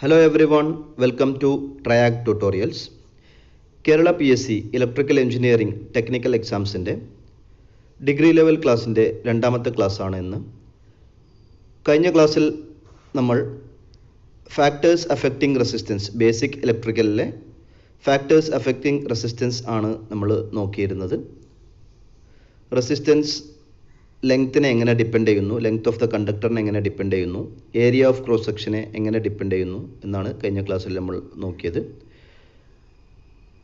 Hello everyone, welcome to Triac Tutorials. Kerala PSC electrical engineering technical എക്സാംസിൻ്റെ degree level ക്ലാസ്സിൻ്റെ രണ്ടാമത്തെ ക്ലാസ്സാണ് ഇന്ന്. കഴിഞ്ഞ ക്ലാസ്സിൽ നമ്മൾ ഫാക്ടേഴ്സ് അഫക്റ്റിംഗ് റെസിസ്റ്റൻസ്, ബേസിക് ഇലക്ട്രിക്കലിലെ ഫാക്ടേഴ്സ് അഫക്റ്റിംഗ് റെസിസ്റ്റൻസ് ആണ് നമ്മൾ നോക്കിയിരുന്നത്. റെസിസ്റ്റൻസ് ലെങ്ത്തിനെ എങ്ങനെ ഡിപ്പെൻഡ് ചെയ്യുന്നു, ലെങ്ത് ഓഫ് ദ കണ്ടക്ടറിനെ എങ്ങനെ ഡിപ്പെൻഡ് ചെയ്യുന്നു, ഏരിയ ഓഫ് ക്രോസ് സെക്ഷനെ എങ്ങനെ ഡിപ്പെൻഡ് ചെയ്യുന്നു എന്നാണ് കഴിഞ്ഞ ക്ലാസ്സിൽ നമ്മൾ നോക്കിയത്.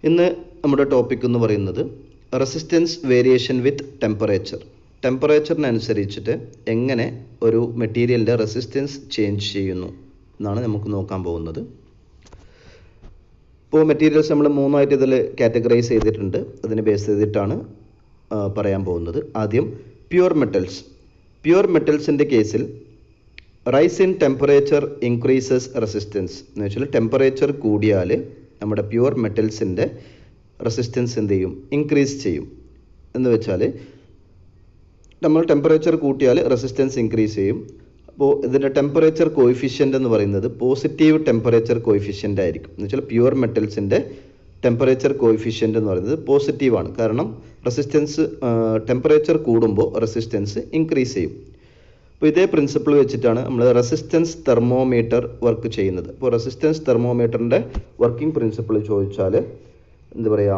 ഇന്ന് നമ്മുടെ ടോപ്പിക് എന്ന് പറയുന്നത് റെസിസ്റ്റൻസ് വേരിയേഷൻ വിത്ത് ടെമ്പറേച്ചർ. ടെമ്പറേച്ചറിനനുസരിച്ചിട്ട് എങ്ങനെ ഒരു മെറ്റീരിയലിൻ്റെ റെസിസ്റ്റൻസ് ചേഞ്ച് ചെയ്യുന്നു എന്നാണ് നമുക്ക് നോക്കാൻ പോകുന്നത്. ഇപ്പോൾ മെറ്റീരിയൽസ് നമ്മൾ മൂന്നായിട്ട് ഇതിൽ കാറ്റഗറൈസ് ചെയ്തിട്ടുണ്ട്. അതിനെ ബേസ് ചെയ്തിട്ടാണ് പറയാൻ പോകുന്നത്. ആദ്യം പ്യുവർ മെറ്റൽസ്. പ്യുവർ മെറ്റൽസിൻ്റെ കേസിൽ rice in temperature increases resistance എന്ന് വെച്ചാൽ ടെമ്പറേച്ചർ കൂടിയാൽ നമ്മുടെ പ്യുവർ മെറ്റൽസിൻ്റെ റെസിസ്റ്റൻസ് എന്ത് ചെയ്യും, ഇൻക്രീസ് ചെയ്യും. എന്ന് വെച്ചാൽ നമ്മൾ ടെമ്പറേച്ചർ കൂട്ടിയാൽ റെസിസ്റ്റൻസ് ഇൻക്രീസ് ചെയ്യും. അപ്പോൾ ഇതിൻ്റെ ടെമ്പറേച്ചർ കോയിഫിഷ്യൻ്റ് എന്ന് പറയുന്നത് പോസിറ്റീവ് ടെമ്പറേച്ചർ കോയിഫിഷ്യൻ്റ് ആയിരിക്കും. എന്ന് വെച്ചാൽ പ്യുവർ മെറ്റൽസിൻ്റെ ടെമ്പറേച്ചർ കോയിഫിഷ്യൻ്റ് എന്ന് പറയുന്നത് പോസിറ്റീവാണ്. കാരണം റെസിസ്റ്റൻസ് ടെമ്പറേച്ചർ കൂടുമ്പോൾ റെസിസ്റ്റൻസ് ഇൻക്രീസ് ചെയ്യും. അപ്പോൾ ഇതേ പ്രിൻസിപ്പിൾ വെച്ചിട്ടാണ് നമ്മൾ റെസിസ്റ്റൻസ് തെർമോമീറ്റർ വർക്ക് ചെയ്യുന്നത്. അപ്പോൾ റെസിസ്റ്റൻസ് തെർമോമീറ്ററിൻ്റെ വർക്കിംഗ് പ്രിൻസിപ്പിൾ ചോദിച്ചാൽ എന്താ പറയുക,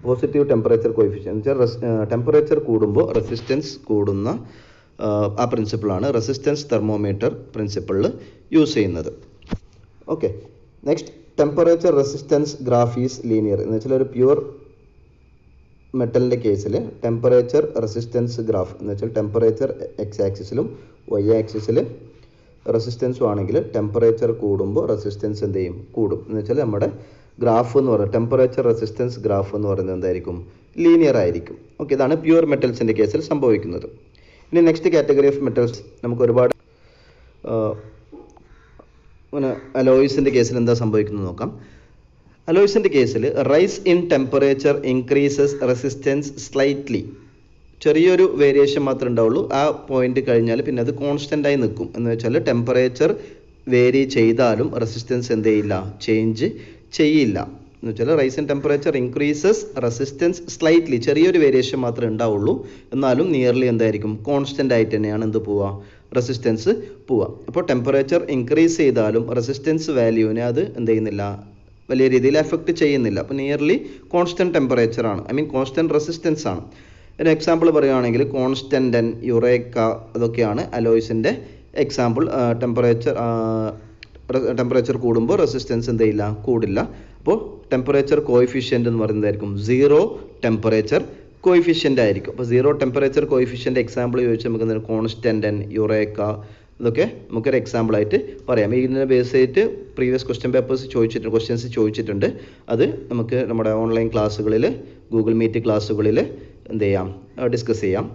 പോസിറ്റീവ് ടെമ്പറേച്ചർ കോയിഫിഷ്യൻ്റ് എന്ന് വെച്ചാൽ ടെമ്പറേച്ചർ കൂടുമ്പോൾ റെസിസ്റ്റൻസ് കൂടുന്ന ആ പ്രിൻസിപ്പിളാണ് റെസിസ്റ്റൻസ് തെർമോമീറ്റർ പ്രിൻസിപ്പിളിൽ യൂസ് ചെയ്യുന്നത്. Okay, next temperature resistance graph is linear. എന്ന് വെച്ചാൽ ഒരു പ്യുവർ മെറ്റലിൻ്റെ കേസിൽ ടെമ്പറേച്ചർ റെസിസ്റ്റൻസ് ഗ്രാഫ് എന്ന് വെച്ചാൽ ടെമ്പറേച്ചർ എക്സ് ആക്സിസിലും വൈ ആക്സിസിൽ റെസിസ്റ്റൻസും ആണെങ്കിൽ ടെമ്പറേച്ചർ കൂടുമ്പോൾ റെസിസ്റ്റൻസ് എന്ത് ചെയ്യും, കൂടും. എന്ന് വെച്ചാൽ നമ്മുടെ ഗ്രാഫ് എന്ന് പറയുന്നത് ടെമ്പറേച്ചർ റെസിസ്റ്റൻസ് ഗ്രാഫ് എന്ന് പറയുന്നത് എന്തായിരിക്കും, ലീനിയർ ആയിരിക്കും. ഓക്കെ, ഇതാണ് പ്യുവർ മെറ്റൽസിൻ്റെ കേസിൽ സംഭവിക്കുന്നത്. ഇനി നെക്സ്റ്റ് കാറ്റഗറി ഓഫ് മെറ്റൽസ് നമുക്ക് ഒരുപാട് അലോയ്സിൻ്റെ കേസിൽ എന്താ സംഭവിക്കുന്നത് നോക്കാം. അലോയ്സിൻ്റെ കേസിൽ rice in temperature increases resistance slightly. ചെറിയൊരു വേരിയേഷൻ മാത്രമേ ഉണ്ടാവുള്ളൂ. ആ പോയിന്റ് കഴിഞ്ഞാൽ പിന്നെ അത് കോൺസ്റ്റൻ്റ് ആയി നിൽക്കും. എന്ന് വെച്ചാൽ ടെമ്പറേച്ചർ വേരി ചെയ്താലും റെസിസ്റ്റൻസ് എന്ത് ചെയ്യില്ല, ചേഞ്ച് ചെയ്യില്ല. എന്ന് വെച്ചാൽ rice in temperature increases resistance slightly, ചെറിയൊരു വേരിയേഷൻ മാത്രമേ ഉണ്ടാവുള്ളൂ. എന്നാലും നിയർലി എന്തായിരിക്കും, കോൺസ്റ്റൻ്റ് ആയിട്ട് തന്നെയാണ് എന്ത് പോവുക, റെസിസ്റ്റൻസ് പോവുക. അപ്പോൾ ടെമ്പറേച്ചർ ഇൻക്രീസ് ചെയ്താലും റെസിസ്റ്റൻസ് വാല്യൂവിനെ അത് എന്ത് ചെയ്യുന്നില്ല, വലിയ രീതിയിൽ എഫക്റ്റ് ചെയ്യുന്നില്ല. അപ്പോൾ നിയർലി കോൺസ്റ്റൻറ്റ് ടെമ്പറേച്ചർ ആണ്, കോൺസ്റ്റൻറ്റ് റെസിസ്റ്റൻസ് ആണ്. ഒരു എക്സാമ്പിൾ പറയുകയാണെങ്കിൽ കോൺസ്റ്റൻറ്റൻ, യുറേക്ക, അതൊക്കെയാണ് അലോയ്സിൻ്റെ എക്സാമ്പിൾ. ടെമ്പറേച്ചർ കൂടുമ്പോൾ റെസിസ്റ്റൻസ് എന്ത് ചെയ്യില്ല, കൂടില്ല. അപ്പോൾ ടെമ്പറേച്ചർ കോയിഫിഷ്യൻ്റ് എന്ന് പറയുന്നതായിരിക്കും സീറോ ടെമ്പറേച്ചർ കോയിഫിഷ്യൻ്റ് ആയിരിക്കും. അപ്പോൾ സീറോ ടെമ്പറേച്ചർ കോയിഫിഷ്യൻ്റ് എക്സാമ്പിൾ ചോദിച്ചാൽ നമുക്ക് കോൺസ്റ്റൻറ്റൻ, യുറേക്ക, ഇതൊക്കെ നമുക്കൊരു എക്സാമ്പിളായിട്ട് പറയാം. ഇതിനെ ബേസ് ചെയ്തിട്ട് പ്രീവിയസ് ക്വസ്റ്റ്യൻസ് ചോദിച്ചിട്ടുണ്ട്. അത് നമുക്ക് നമ്മുടെ ഓൺലൈൻ ക്ലാസ്സുകളിൽ, ഗൂഗിൾ മീറ്റ് ക്ലാസ്സുകളിൽ എന്ത് ചെയ്യാം, ഡിസ്കസ് ചെയ്യാം.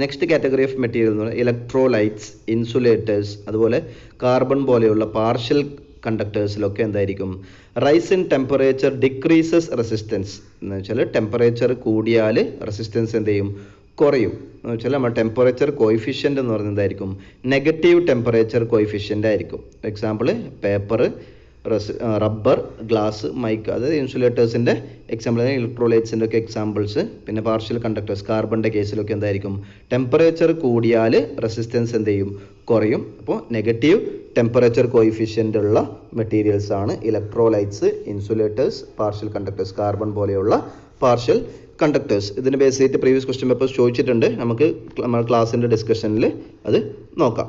നെക്സ്റ്റ് കാറ്റഗറി ഓഫ് മെറ്റീരിയൽ എന്ന് പറയുന്നത് ഇലക്ട്രോലൈറ്റ്സ്, ഇൻസുലേറ്റേഴ്സ്, അതുപോലെ കാർബൺ പോലെയുള്ള പാർഷ്യൽ കണ്ടക്ടേഴ്സിലൊക്കെ എന്തായിരിക്കും, rice in temperature decreases resistance. എന്ന് വെച്ചാൽ ടെമ്പറേച്ചർ കൂടിയാൽ റെസിസ്റ്റൻസ് എന്ത് ചെയ്യും, കുറയും. എന്ന് വെച്ചാൽ നമ്മൾ ടെമ്പറേച്ചർ കോയിഫിഷ്യൻ്റ് എന്ന് പറയുന്നത് എന്തായിരിക്കും, നെഗറ്റീവ് ടെമ്പറേച്ചർ കോയിഫിഷ്യൻ്റ് ആയിരിക്കും. Example paper, rubber, glass, mica, അതായത് ഇൻസുലേറ്റേഴ്സിൻ്റെ എക്സാമ്പിൾ, ഇലക്ട്രോലൈറ്റ്സിൻ്റെ ഒക്കെ എക്സാമ്പിൾസ്. പിന്നെ പാർഷ്യൽ കണ്ടക്ടേഴ്സ്, കാർബണിൻ്റെ കേസിലൊക്കെ എന്തായിരിക്കും, ടെമ്പറേച്ചർ കൂടിയാൽ റെസിസ്റ്റൻസ് എന്ത് ചെയ്യും, കുറയും. അപ്പോൾ നെഗറ്റീവ് ടെമ്പറേച്ചർ കോയിഫിഷ്യൻ്റ് ഉള്ള മെറ്റീരിയൽസ് ആണ് electrolytes, insulators, partial conductors, carbon പോലെയുള്ള പാർഷ്യൽ കണ്ടക്ടേഴ്സ്. ഇതിന് ബേസ് ചെയ്തിട്ട് പ്രീവിയസ് ക്വസ്റ്റ്യൻ പേപ്പേഴ്സ് ചോദിച്ചിട്ടുണ്ട്. നമുക്ക് നമ്മുടെ ക്ലാസ്സിൻ്റെ ഡിസ്കഷനിൽ അത് നോക്കാം.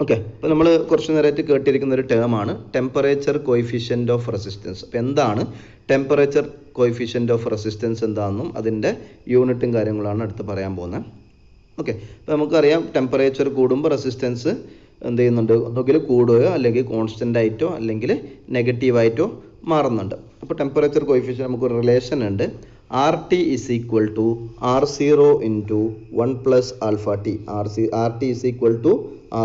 ഓക്കെ, അപ്പോൾ നമ്മൾ കുറച്ച് നേരമായിട്ട് കേട്ടിരിക്കുന്ന ഒരു ടേമാണ് ടെമ്പറേച്ചർ കോയിഫിഷ്യൻ്റ് ഓഫ് റെസിസ്റ്റൻസ്. അപ്പോൾ എന്താണ് ടെമ്പറേച്ചർ കോയിഫിഷ്യൻ്റ് ഓഫ് റെസിസ്റ്റൻസ് എന്താണെന്നും അതിൻ്റെ യൂണിറ്റും കാര്യങ്ങളാണ് അടുത്ത് പറയാൻ പോകുന്നത്. ഓക്കെ, അപ്പോൾ നമുക്കറിയാം ടെമ്പറേച്ചർ കൂടുമ്പോൾ റെസിസ്റ്റൻസ് എന്ത് ചെയ്യുന്നുണ്ട്, ഒന്നുകിൽ കൂടുകയോ അല്ലെങ്കിൽ കോൺസ്റ്റൻ്റ് ആയിട്ടോ അല്ലെങ്കിൽ നെഗറ്റീവായിട്ടോ മാറുന്നുണ്ട്. അപ്പോൾ ടെമ്പറേച്ചർ കോയിഫിഷ്യൻ്റ് നമുക്കൊരു റിലേഷൻ ഉണ്ട്. RT is equal to R0 into 1 plus alpha t. RT is equal to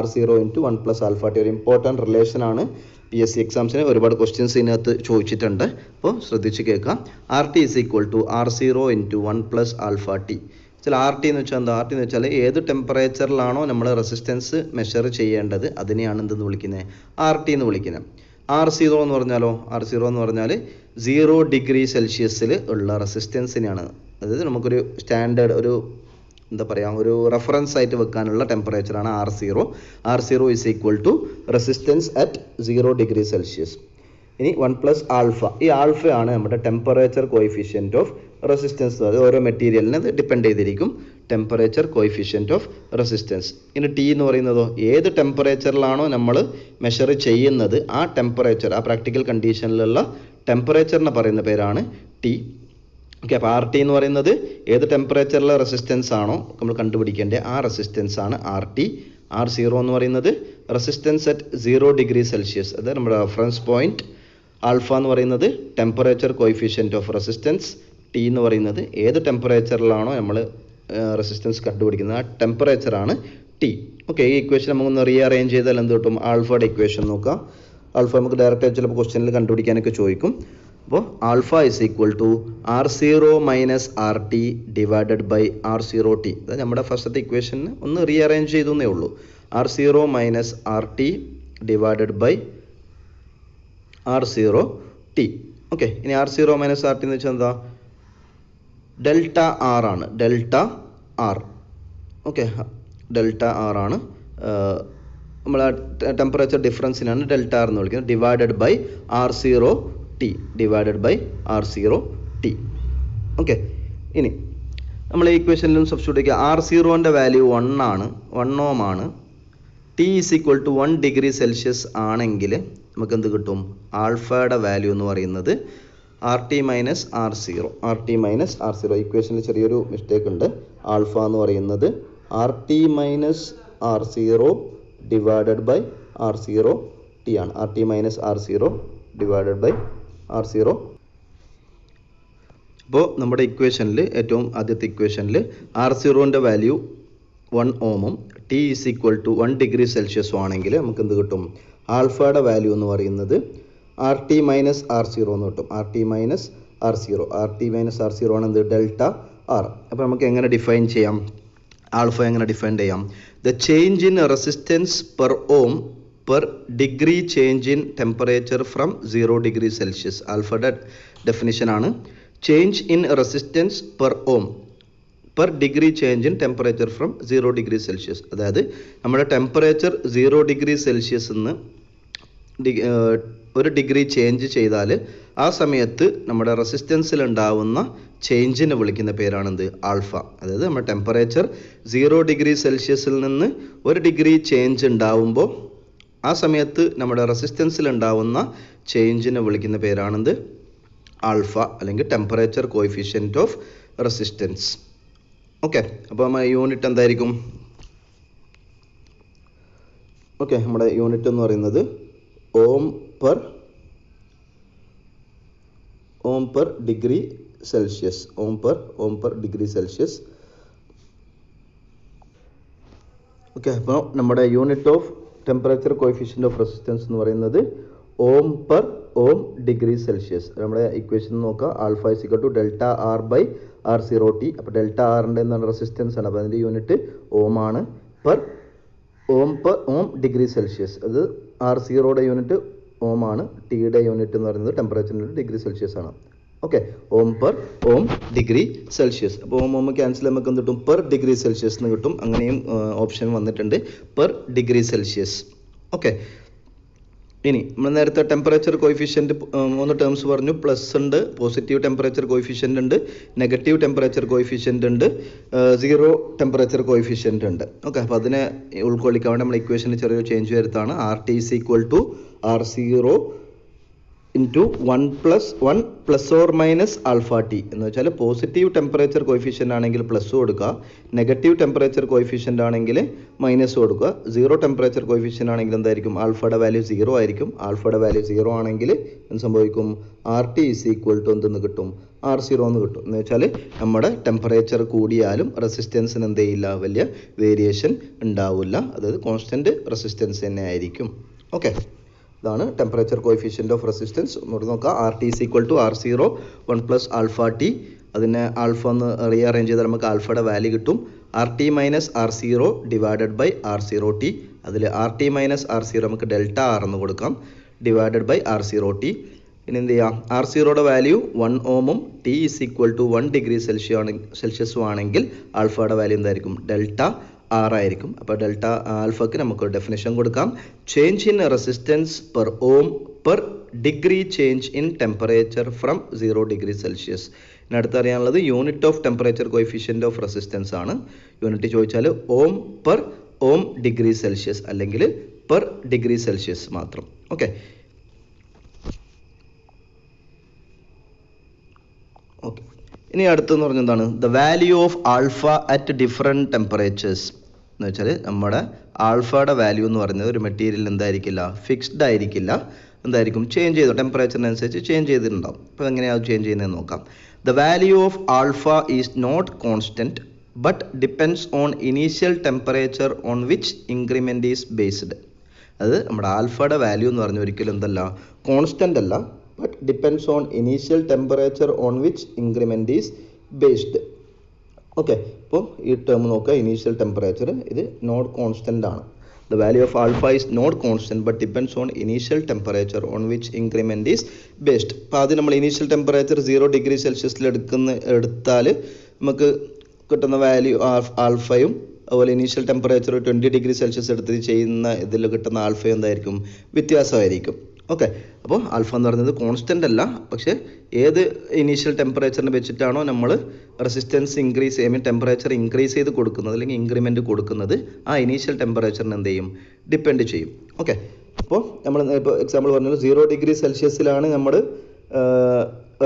R0 into 1 plus alpha t. ഒരു ഇമ്പോർട്ടൻറ്റ് റിലേഷൻ ആണ്. PSC എക്സാംസിന് ഒരുപാട് ക്വസ്റ്റ്യൻസ് ഇതിനകത്ത് ചോദിച്ചിട്ടുണ്ട്. അപ്പോൾ ശ്രദ്ധിച്ച് കേൾക്കാം. RT is equal to R0 into 1 plus alpha t. ചില R T എന്ന് വെച്ചാൽ എന്താ? ആർ ടി എന്ന് വെച്ചാൽ ഏത് ടെമ്പറേച്ചറിലാണോ നമ്മൾ റെസിസ്റ്റൻസ് മെഷർ ചെയ്യേണ്ടത് അതിനെയാണ് എന്തെന്ന് വിളിക്കുന്നത്? ആർ ടി എന്ന് വിളിക്കുന്നത്. R0 എന്ന് പറഞ്ഞാലോ? R0 എന്ന് പറഞ്ഞാൽ 0 ഡിഗ്രി സെൽഷ്യസിൽ ഉള്ള റെസിസ്റ്റൻസിനെയാണ്. അതായത് നമുക്കൊരു സ്റ്റാൻഡേർഡ് ഒരു എന്താ പറയുക, ഒരു റെഫറൻസ് ആയിട്ട് വെക്കാനുള്ള ടെമ്പറേച്ചറാണ് R0. R0 is equal to resistance at 0 degree Celsius. ഇനി 1 + ആൽഫ. ഈ ആൽഫയാണ് നമ്മുടെ ടെമ്പറേച്ചർ കോയിഫിഷ്യൻറ്റ് ഓഫ് റെസിസ്റ്റൻസ്. അത് ഓരോ മെറ്റീരിയലിനെ അത് ഡിപ്പെൻഡ് ചെയ്തിരിക്കും. Temperature coefficient of resistance. ഇനി ടി എന്ന് പറയുന്നതോ? ഏത് ടെമ്പറേച്ചറിലാണോ നമ്മൾ മെഷർ ചെയ്യുന്നത് ആ ടെമ്പറേച്ചർ, ആ പ്രാക്ടിക്കൽ കണ്ടീഷനിലുള്ള ടെമ്പറേച്ചറിനെ പറയുന്ന പേരാണ് ടി. ഓക്കെ, അപ്പോൾ ആർ ടി എന്ന് പറയുന്നത് ഏത് ടെമ്പറേച്ചറിലെ റെസിസ്റ്റൻസ് ആണോ നമ്മൾ കണ്ടുപിടിക്കേണ്ടത് ആ റെസിസ്റ്റൻസ് ആണ് ആർ ടി. R0 എന്ന് പറയുന്നത് റെസിസ്റ്റൻസ് അറ്റ് 0 ഡിഗ്രി സെൽഷ്യസ്, അത് നമ്മുടെ റെഫറൻസ് പോയിന്റ്. ആൽഫ എന്ന് പറയുന്നത് temperature coefficient of resistance. T എന്ന് പറയുന്നത് ഏത് ടെമ്പറേച്ചറിലാണോ നമ്മൾ റെസിസ്റ്റൻസ് കണ്ടുപിടിക്കുന്നത് ആ ടെമ്പറേച്ചറാണ് ടി. ഓക്കെ, ഈ ഇക്വേഷൻ നമുക്കൊന്ന് റീഅറേഞ്ച് ചെയ്താൽ എന്ത് കിട്ടും? ആൽഫയുടെ ഇക്വേഷൻ നോക്കാം. ആൽഫ നമുക്ക് ഡയറക്റ്റ് ചിലപ്പോൾ ക്വസ്റ്റ്യനിൽ കണ്ടുപിടിക്കാനൊക്കെ ചോദിക്കും. അപ്പോൾ alpha is equal to R0 minus R T divided by R0 T. അതായത് നമ്മുടെ ഫസ്റ്റത്തെ ഇക്വേഷന് ഒന്ന് റീഅറേഞ്ച് ചെയ്തേ ഉള്ളൂ. R0 minus R T divided by R0 T. Okay, ഇനി R0 മൈനസ് ആർ ടി എന്ന് വെച്ചാൽ എന്താ? ഡെൽറ്റ ആർ ആണ്. Delta R. Okay, delta R ആണ്. നമ്മൾ ടെമ്പറേച്ചർ ഡിഫറൻസിനാണ് ഡെൽറ്റ ആർ എന്ന് വിളിക്കുന്നത്. Divided by R0 T. Divided by R0 T. Okay, ഇനി നമ്മൾ ഈ ഇക്വേഷനിലും സബ്സ്റ്റിറ്റ്യൂട്ട് ചെയ്യുക. R0ൻ്റെ വാല്യൂ 1 ആണ്, 1 ഓം ആണ്. T is equal to 1 degree Celsius ആണെങ്കിൽ നമുക്ക് എന്ത് കിട്ടും? ആൽഫയുടെ വാല്യൂ എന്ന് പറയുന്നത് R T minus R0. R T minus R0. ഇക്വേഷനിൽ ചെറിയൊരു മിസ്റ്റേക്ക് ഉണ്ട്. ആൽഫ എന്ന് പറയുന്നത് R T minus R0 divided by R0 T ആണ്. R T minus R0 divided by R0. അപ്പോൾ നമ്മുടെ ഇക്വേഷനിൽ ഏറ്റവും ആദ്യത്തെ ഇക്വേഷനിൽ R0ൻ്റെ വാല്യൂ 1 ഓമും T is equal to 1 degree സെൽഷ്യസും ആണെങ്കിൽ നമുക്ക് എന്ത് കിട്ടും? ആൽഫയുടെ വാല്യൂ എന്ന് പറയുന്നത് ആർ ടി മൈനസ് R0 എന്ന് കിട്ടും. R T minus R0. R T minus R0 ആണ് എന്ത്? Delta R. അപ്പോൾ നമുക്ക് എങ്ങനെ ഡിഫൈൻ ചെയ്യാം? ആൽഫ എങ്ങനെ ഡിഫൈൻ ചെയ്യാം? The change in resistance per ohm per degree change in temperature from 0 degree Celsius. ആൽഫയുടെ ഡെഫിനിഷനാണ് change in resistance per ohm per degree change in temperature from 0 degree Celsius. അതായത് നമ്മുടെ ടെമ്പറേച്ചർ 0 ഡിഗ്രി സെൽഷ്യസ് നിന്ന് 1 degree change ചെയ്താൽ ആ സമയത്ത് നമ്മുടെ റെസിസ്റ്റൻസിൽ ഉണ്ടാവുന്ന ചേഞ്ചിനെ വിളിക്കുന്ന പേരാണെന്ത്? ആൽഫ. അതായത് നമ്മുടെ ടെമ്പറേച്ചർ 0 ഡിഗ്രി സെൽഷ്യസിൽ നിന്ന് 1 ഡിഗ്രി ചേഞ്ച് ഉണ്ടാവുമ്പോൾ ആ സമയത്ത് നമ്മുടെ റെസിസ്റ്റൻസിൽ ഉണ്ടാവുന്ന ചേഞ്ചിനെ വിളിക്കുന്ന പേരാണെന്ത്? ആൽഫ, അല്ലെങ്കിൽ temperature coefficient of resistance. Okay, അപ്പോൾ നമ്മുടെ യൂണിറ്റ് എന്തായിരിക്കും? ഓക്കെ, നമ്മുടെ യൂണിറ്റ് എന്ന് പറയുന്നത് ohm per degree Celsius. Ohm per degree Celsius. Okay, അപ്പോൾ നമ്മുടെ unit of temperature coefficient of resistance എന്ന് പറയുന്നത് ohm per ohm degree Celsius. നമ്മുടെ ഇക്വേഷൻ നോക്കുക. Alpha is equal to delta R by R0 T. അപ്പോൾ delta ആറിൻ്റെ എന്താണ്? Resistance ആണ്. അപ്പോൾ അതിൻ്റെ യൂണിറ്റ് ഓം ആണ്. Per ohm degree Celsius. അത് R0യുടെ യൂണിറ്റ് ഓം ആണ്. ടിയുടെ യൂണിറ്റ് എന്ന് പറയുന്നത് ടെമ്പറേച്ചറിൻ്റെ ഡിഗ്രി സെൽഷ്യസ് ആണ്. ഓക്കെ, ഓം പെർ ഓം ഡിഗ്രി സെൽഷ്യസ്. അപ്പോൾ ഓം ക്യാൻസൽ നമുക്ക് എന്ത് കിട്ടും? പെർ ഡിഗ്രി സെൽഷ്യസ് എന്ന് കിട്ടും. അങ്ങനെയും ഓപ്ഷൻ വന്നിട്ടുണ്ട്, പെർ ഡിഗ്രി സെൽഷ്യസ്. ഓക്കെ, ഇനി നമ്മൾ നേരത്തെ ടെമ്പറേച്ചർ കോയിഫിഷ്യൻറ്റ് 3 ടേംസ് പറഞ്ഞു. പ്ലസ് ഉണ്ട്, പോസിറ്റീവ് ടെമ്പറേച്ചർ കോയിഫിഷ്യൻ്റ് ഉണ്ട്, നെഗറ്റീവ് ടെമ്പറേച്ചർ കോയിഫിഷ്യൻ്റ് ഉണ്ട്, 0 ടെമ്പറേച്ചർ കോയിഫിഷ്യൻ്റ് ഉണ്ട്. ഓക്കെ, അപ്പോൾ അതിനെ ഉൾക്കൊള്ളിക്കാൻ വേണ്ടി നമ്മൾ ഇക്വേഷനിൽ ചെറിയൊരു ചേഞ്ച് വരുത്താണ്. R T is equal to R0 into 1 plus or minus alpha T. എന്ന് വെച്ചാൽ പോസിറ്റീവ് ടെമ്പറേച്ചർ കോയിഫിഷ്യൻ്റ് ആണെങ്കിൽ പ്ലസ് കൊടുക്കുക, നെഗറ്റീവ് ടെമ്പറേച്ചർ കോയിഫിഷ്യൻ്റ് ആണെങ്കിൽ മൈനസ് കൊടുക്കുക. 0 ടെമ്പറേച്ചർ കോയിഫിഷ്യൻ്റ് ആണെങ്കിൽ എന്തായിരിക്കും? ആൽഫയുടെ വാല്യൂ 0 ആയിരിക്കും. ആൽഫയുടെ വാല്യൂ 0 ആണെങ്കിൽ എന്ത് സംഭവിക്കും? R T is equal to എന്തെന്ന് കിട്ടും? R0 എന്ന് കിട്ടും. എന്ന് വെച്ചാൽ നമ്മുടെ ടെമ്പറേച്ചർ കൂടിയാലും റെസിസ്റ്റൻസിന് എന്ത് ചെയ്യില്ല? വലിയ വേരിയേഷൻ ഉണ്ടാവില്ല. അതായത് കോൺസ്റ്റൻറ്റ് റെസിസ്റ്റൻസ് തന്നെ ആയിരിക്കും. ഓക്കെ, ഇതാണ് ടെമ്പറേച്ചർ കോയിഫിഷ്യൻറ്റ് ഓഫ് റെസിസ്റ്റൻസ്. നോക്കാം. R T is equal to R0 1 plus alpha T അതിനെ ആൽഫ ഒന്ന് റീഅറേഞ്ച് ചെയ്താൽ നമുക്ക് ആൽഫയുടെ വാല്യൂ കിട്ടും RT minus R0 divided by R0T. അതിൽ RT മൈനസ് R0 നമുക്ക് ഡെൽറ്റ ആർ എന്ന് കൊടുക്കാം ഡിവൈഡഡ് ബൈ R0T. ഇനി എന്ത് ചെയ്യാം, R0യുടെ വാല്യൂ 1 ഓമും T is equal to 1 degree സെൽഷ്യസും ആണെങ്കിൽ ആൽഫയുടെ വാല്യൂ എന്തായിരിക്കും, ഡെൽറ്റ ആർ ആയിരിക്കും. അപ്പോൾ ഡെൽറ്റ ആൽഫക്ക് നമുക്ക് ഡെഫിനേഷൻ കൊടുക്കാം, change in resistance per ohm per degree change in temperature from 0 degree Celsius. ഇനി അടുത്തറിയാനുള്ളത് unit of temperature coefficient of resistance ആണ്. യൂണിറ്റ് ചോദിച്ചാൽ ohm per ohm degree Celsius അല്ലെങ്കിൽ പെർ ഡിഗ്രി സെൽഷ്യസ് മാത്രം. Okay, okay. ഇനി അടുത്തെന്ന് പറഞ്ഞാൽ എന്താണ്, the value of alpha at different temperatures എന്ന് വെച്ചാൽ നമ്മുടെ ആൽഫയുടെ വാല്യൂ എന്ന് പറയുന്നത് ഒരു മെറ്റീരിയൽ എന്തായിരിക്കില്ല, ഫിക്സ്ഡ് ആയിരിക്കില്ല, എന്തായിരിക്കും, ചേഞ്ച് ചെയ്തു ടെമ്പറേച്ചറിനനുസരിച്ച് ചേഞ്ച് ചെയ്തിട്ടുണ്ടാവും. അപ്പോൾ എങ്ങനെയാണ് ചേഞ്ച് ചെയ്യുന്നത് നോക്കാം. The value of alpha is not constant but depends on initial temperature on which increment is based. അത് നമ്മുടെ ആൽഫയുടെ വാല്യൂ എന്ന് പറഞ്ഞാൽ ഒരിക്കലും എന്തല്ല, കോൺസ്റ്റൻ്റ് അല്ല, but depends on initial temperature on which increment is based. Okay, അപ്പോൾ ഈ ടേം നോക്കുക, ഇനീഷ്യൽ ടെമ്പറേച്ചർ ഇത് നോട്ട് കോൺസ്റ്റൻ്റ് ആണ്. The value of alpha is not constant but depends on initial temperature on which increment is based. അപ്പോൾ ആദ്യം നമ്മൾ initial temperature 0 degree സെൽഷ്യസിൽ എടുത്താൽ നമുക്ക് കിട്ടുന്ന വാല്യൂ ആൽഫയും അതുപോലെ ഇനീഷ്യൽ ടെമ്പറേച്ചർ 20 ഡിഗ്രി സെൽഷ്യസ് എടുത്തിട്ട് ചെയ്യുന്ന ഇതിൽ കിട്ടുന്ന ആൽഫയും എന്തായിരിക്കും, വ്യത്യാസമായിരിക്കും. ഓക്കെ, അപ്പോൾ ആൽഫ എന്ന് പറയുന്നത് കോൺസ്റ്റൻ്റ് അല്ല, പക്ഷേ ഏത് ഇനീഷ്യൽ ടെമ്പറേച്ചറിനെ വെച്ചിട്ടാണോ നമ്മൾ റെസിസ്റ്റൻസ് ടെമ്പറേച്ചർ ഇൻക്രീസ് ചെയ്ത് കൊടുക്കുന്നത് അല്ലെങ്കിൽ ഇൻക്രിമെൻറ്റ് കൊടുക്കുന്നത് ആ ഇനീഷ്യൽ ടെമ്പറേച്ചറിന് എന്ത് ചെയ്യും, ഡിപ്പെൻഡ് ചെയ്യും. ഓക്കെ, അപ്പോൾ നമ്മൾ ഇപ്പോൾ എക്സാമ്പിൾ പറഞ്ഞാൽ 0 ഡിഗ്രി സെൽഷ്യസിലാണ് നമ്മൾ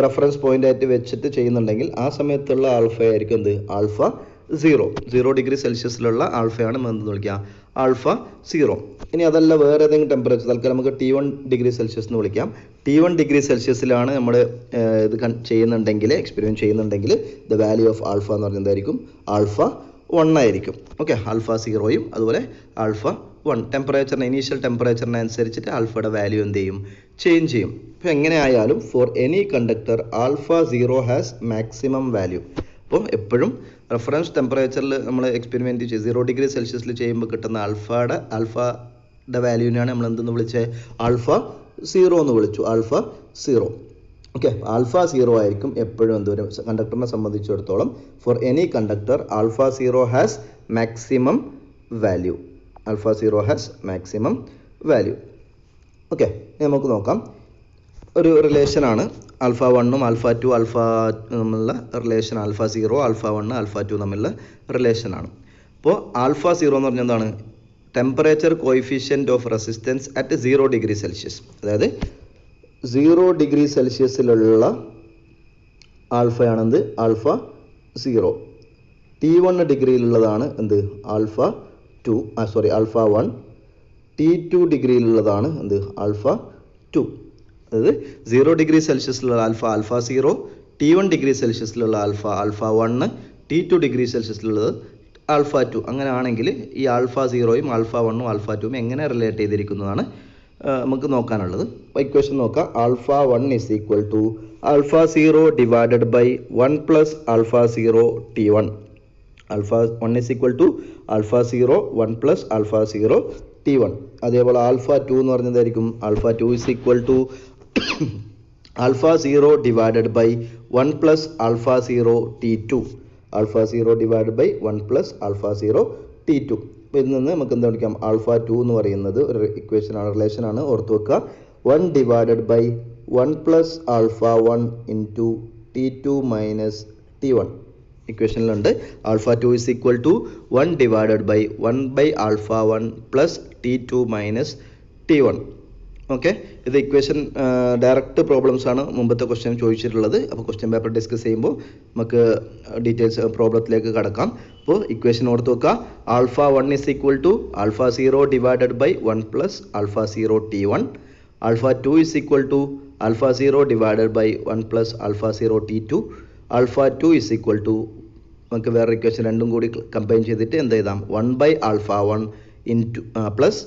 റെഫറൻസ് പോയിന്റ് ആയിട്ട് വെച്ചിട്ട് ചെയ്യുന്നുണ്ടെങ്കിൽ ആ സമയത്തുള്ള ആൽഫ ആയിരിക്കും എന്ത്, ആൽഫ 0 ഡിഗ്രി സെൽഷ്യസിലുള്ള ആൽഫയാണ് നമ്മൾ എന്ത് വിളിക്കുക, ആൽഫ 0. ഇനി അതല്ല വേറെ ഏതെങ്കിലും ടെമ്പറേച്ചർ, തൽക്കാലം നമുക്ക് T1 ഡിഗ്രി സെൽഷ്യസ് എന്ന് വിളിക്കാം. T1 ഡിഗ്രി സെൽഷ്യസിലാണ് നമ്മൾ ഇത് ചെയ്യുന്നുണ്ടെങ്കിൽ, എക്സ്പെരിമെൻറ്റ് ചെയ്യുന്നുണ്ടെങ്കിൽ ദ വാല്യൂ ഓഫ് ആൽഫ എന്ന് പറയുന്നത് എന്തായിരിക്കും, ആൽഫ 1 ആയിരിക്കും. ഓക്കെ, ആൽഫ 0യും അതുപോലെ ആൽഫ 1 ടെമ്പറേച്ചറിന് ഇനീഷ്യൽ ടെമ്പറേച്ചറിന് അനുസരിച്ചിട്ട് ആൽഫയുടെ വാല്യൂ എന്ത് ചെയ്യും, ചേഞ്ച് ചെയ്യും. അപ്പോൾ എങ്ങനെയായാലും for any conductor alpha 0 has maximum value. അപ്പോൾ എപ്പോഴും റെഫറൻസ് ടെമ്പറേച്ചറിൽ നമ്മൾ എക്സ്പെരിമെൻറ്റ് 0 ഡിഗ്രി സെൽഷ്യസിൽ ചെയ്യുമ്പോൾ കിട്ടുന്ന ആൽഫയുടെ വാല്യൂവിനാണ് നമ്മൾ എന്തെന്ന് വിളിച്ചത്, ആൽഫ 0 എന്ന് വിളിച്ചു, ആൽഫ 0. ഓക്കെ, ആൽഫ 0 ആയിരിക്കും എപ്പോഴും എന്തോരം കണ്ടക്ടറിനെ സംബന്ധിച്ചിടത്തോളം for any conductor alpha 0 has maximum value, alpha 0 has maximum value. Okay, നമുക്ക് നോക്കാം. ഒരു റിലേഷനാണ് ആൽഫ 1ഉം ആൽഫ 2 ആൽഫ തമ്മിലുള്ള റിലേഷൻ, ആൽഫ 0 ആൽഫ 1 ആൽഫ 2 തമ്മിലുള്ള റിലേഷനാണ്. അപ്പോൾ ആൽഫ 0 എന്ന് പറഞ്ഞാൽ എന്താണ്, temperature coefficient of resistance at 0 degree Celsius. അതായത് 0 ഡിഗ്രി സെൽഷ്യസിലുള്ള ആൽഫയാണെന്ത്, ആൽഫ 0. T1 ഡിഗ്രിയിലുള്ളതാണ് എന്ത്, ആൽഫ 2, ആൽഫ 1. T2 ഡിഗ്രിയിലുള്ളതാണ് എന്ത്, ആൽഫ 2. അതായത് 0 ഡിഗ്രി സെൽഷ്യസിലുള്ള ആൽഫ 0, T1 ഡിഗ്രി സെൽഷ്യസിലുള്ള ആൽഫ 1, T2 ഡിഗ്രി സെൽഷ്യസിലുള്ളത് ആൽഫ 2. അങ്ങനെ ആണെങ്കിൽ ഈ ആൽഫ 0യും ആൽഫ 1ഉം ആൽഫ 2ഉം എങ്ങനെ റിലേറ്റ് ചെയ്തിരിക്കുന്നതാണ് നമുക്ക് നോക്കാനുള്ളത്. ഇക്വേഷൻ നോക്കാം. Alpha 1 is equal to alpha 0 divided by 1 plus alpha 0 T1. Alpha 1 is equal to alpha 0 1 plus alpha 0 T1. അതേപോലെ ആൽഫ 2 എന്ന് പറഞ്ഞതായിരിക്കും alpha 2 is equal to alpha 0 divided by 1 plus alpha 0 T2. Alpha 0 divided by 1 plus alpha 0 T2. അപ്പോൾ ഇതിൽ നിന്ന് നമുക്ക് എന്താ വിളിക്കാം, alpha 2 എന്ന് പറയുന്നത് ഒരു ഇക്വേഷനാണ്, റിലേഷനാണ്, ഓർത്ത് വെക്കുക. 1 divided by 1 plus alpha 1 into T2 minus T1. ഇക്വേഷനിലുണ്ട് alpha 2 is equal to 1 divided by 1 by alpha 1 plus T2 minus T1. Okay, ഇത് ഇക്വേഷൻ ഡയറക്റ്റ് പ്രോബ്ലംസ് ആണ് മുമ്പത്തെ ക്വസ്റ്റ്യൻ ചോദിച്ചിട്ടുള്ളത്. അപ്പോൾ ക്വസ്റ്റ്യൻ പേപ്പർ ഡിസ്കസ് ചെയ്യുമ്പോൾ നമുക്ക് ഡീറ്റെയിൽസ് പ്രോബ്ലത്തിലേക്ക് കടക്കാം. അപ്പോൾ ഇക്വേഷൻ ഓർത്ത് വെക്കുക. Alpha 1 is equal to alpha 0 divided by 1 plus alpha 0 T1. Alpha 2 is equal to alpha 0 divided by 1 plus alpha 0 T2. Alpha 2 is equal to നമുക്ക് വേറെ ഇക്വേഷൻ രണ്ടും കൂടി കമ്പൈൻ ചെയ്തിട്ട് എന്ത് ചെയ്താം, 1 by alpha 1 into plus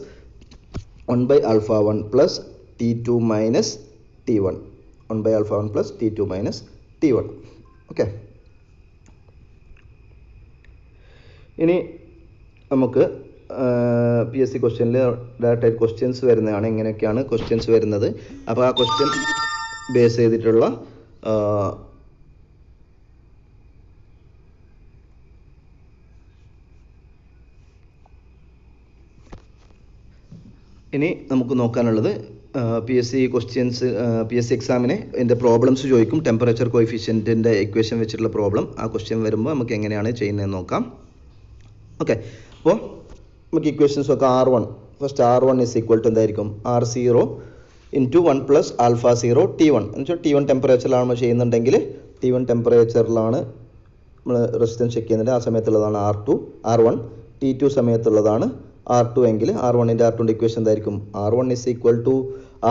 1 by alpha 1 plus T2 minus T1. 1 by alpha 1 plus T2 minus T1. Okay. ഇനി നമുക്ക് PSC ക്വസ്റ്റ്യനിൽ ഡയറക്റ്റായിട്ട് ക്വസ്റ്റ്യൻസ് വരുന്നതാണ്. എങ്ങനെയൊക്കെയാണ് ക്വസ്റ്റ്യൻസ് വരുന്നത്, അപ്പോൾ ആ ക്വസ്റ്റ്യൻ ബേസ് ചെയ്തിട്ടുള്ള ഇനി നമുക്ക് നോക്കാനുള്ളത് PSC ക്വസ്റ്റ്യൻസ്, PSC എക്സാമിന് ഇതിൻ്റെ പ്രോബ്ലംസ് ചോദിക്കും. ടെമ്പറേച്ചർ കോയിഫിഷ്യൻറ്റിൻ്റെ ഇക്വേഷൻ വെച്ചിട്ടുള്ള പ്രോബ്ലം, ആ ക്വസ്റ്റ്യൻ വരുമ്പോൾ നമുക്ക് എങ്ങനെയാണ് ചെയ്യുന്നതെന്ന് നോക്കാം. ഓക്കെ, അപ്പോൾ നമുക്ക് ഇക്വേഷൻസ് ഒക്കെ R1, first R1 is equal to എന്തായിരിക്കും, R0 into 1 plus alpha 0 T1 എന്ന് വെച്ചാൽ T1 ടെമ്പറേച്ചറിലാണ് നമ്മൾ ചെയ്യുന്നുണ്ടെങ്കിൽ T1 ടെമ്പറേച്ചറിലാണ് നമ്മൾ റെസിസ്റ്റൻസ് ചെക്ക് ചെയ്യുന്നത്, ആ സമയത്തുള്ളതാണ് R1. T2 സമയത്തുള്ളതാണ് R2 എങ്കിൽ R1ൻ്റെ R2ൻ്റെ ഇക്വേഷൻ എന്തായിരിക്കും, R1 is equal to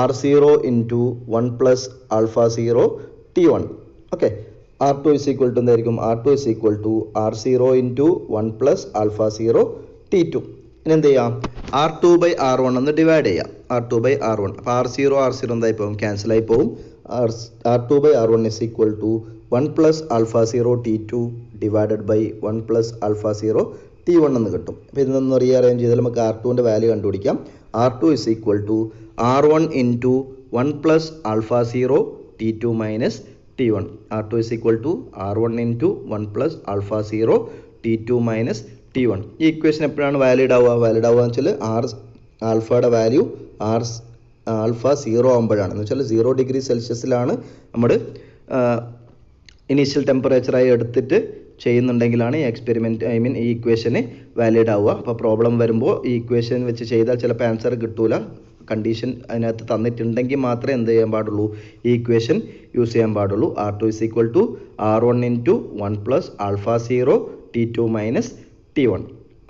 R0 into 1 plus alpha 0 T1. Okay, R2 is equal to എന്തായിരിക്കും, R2 is equal to R0 into 1 plus alpha 0 T2. ഇനി എന്ത് ചെയ്യാം, R2 ബൈ R1 എന്ന് divide ചെയ്യാം, R2 by R1. അപ്പോൾ R0 എന്തായി പോകും, ക്യാൻസലായി പോകും. R2 by R1 is equal to 1 plus alpha 0 T2 divided by 1 plus alpha 0 T1 എന്ന് കിട്ടും. അപ്പോൾ ഇതൊന്ന് റീഅറേഞ്ച് ചെയ്താൽ നമുക്ക് R2ൻ്റെ വാല്യൂ കണ്ടുപിടിക്കാം. R2 is equal to R1 into 1 plus alpha 0 T2 minus T1. R2 is equal to R1 into 1 plus alpha 0 T2 minus T1. ഈ equation എപ്പോഴാണ് valid ആവുക എന്ന് വെച്ചാൽ ആൽഫയുടെ വാല്യൂ ആൽഫ 0 ആകുമ്പോഴാണ്, എന്ന് വെച്ചാൽ 0 ഡിഗ്രി സെൽഷ്യസിലാണ് നമ്മൾ ഇനീഷ്യൽ ടെമ്പറേച്ചറായി എടുത്തിട്ട് ചെയ്യുന്നുണ്ടെങ്കിലാണ് ഈ എക്സ്പെരിമെൻറ്റ് ഈ ഇക്വേഷന് വാലിഡ് ആവുക. അപ്പോൾ പ്രോബ്ലം വരുമ്പോൾ ഈ ഇക്വേഷൻ വെച്ച് ചെയ്താൽ ചിലപ്പോൾ ആൻസർ കിട്ടൂല. കണ്ടീഷൻ അതിനകത്ത് തന്നിട്ടുണ്ടെങ്കിൽ മാത്രമേ എന്ത് ചെയ്യാൻ പാടുള്ളൂ, ഈ ഇക്വേഷൻ യൂസ് ചെയ്യാൻ പാടുള്ളൂ. R2 is equal to R1 into 1 plus alpha 0 T2 minus T1.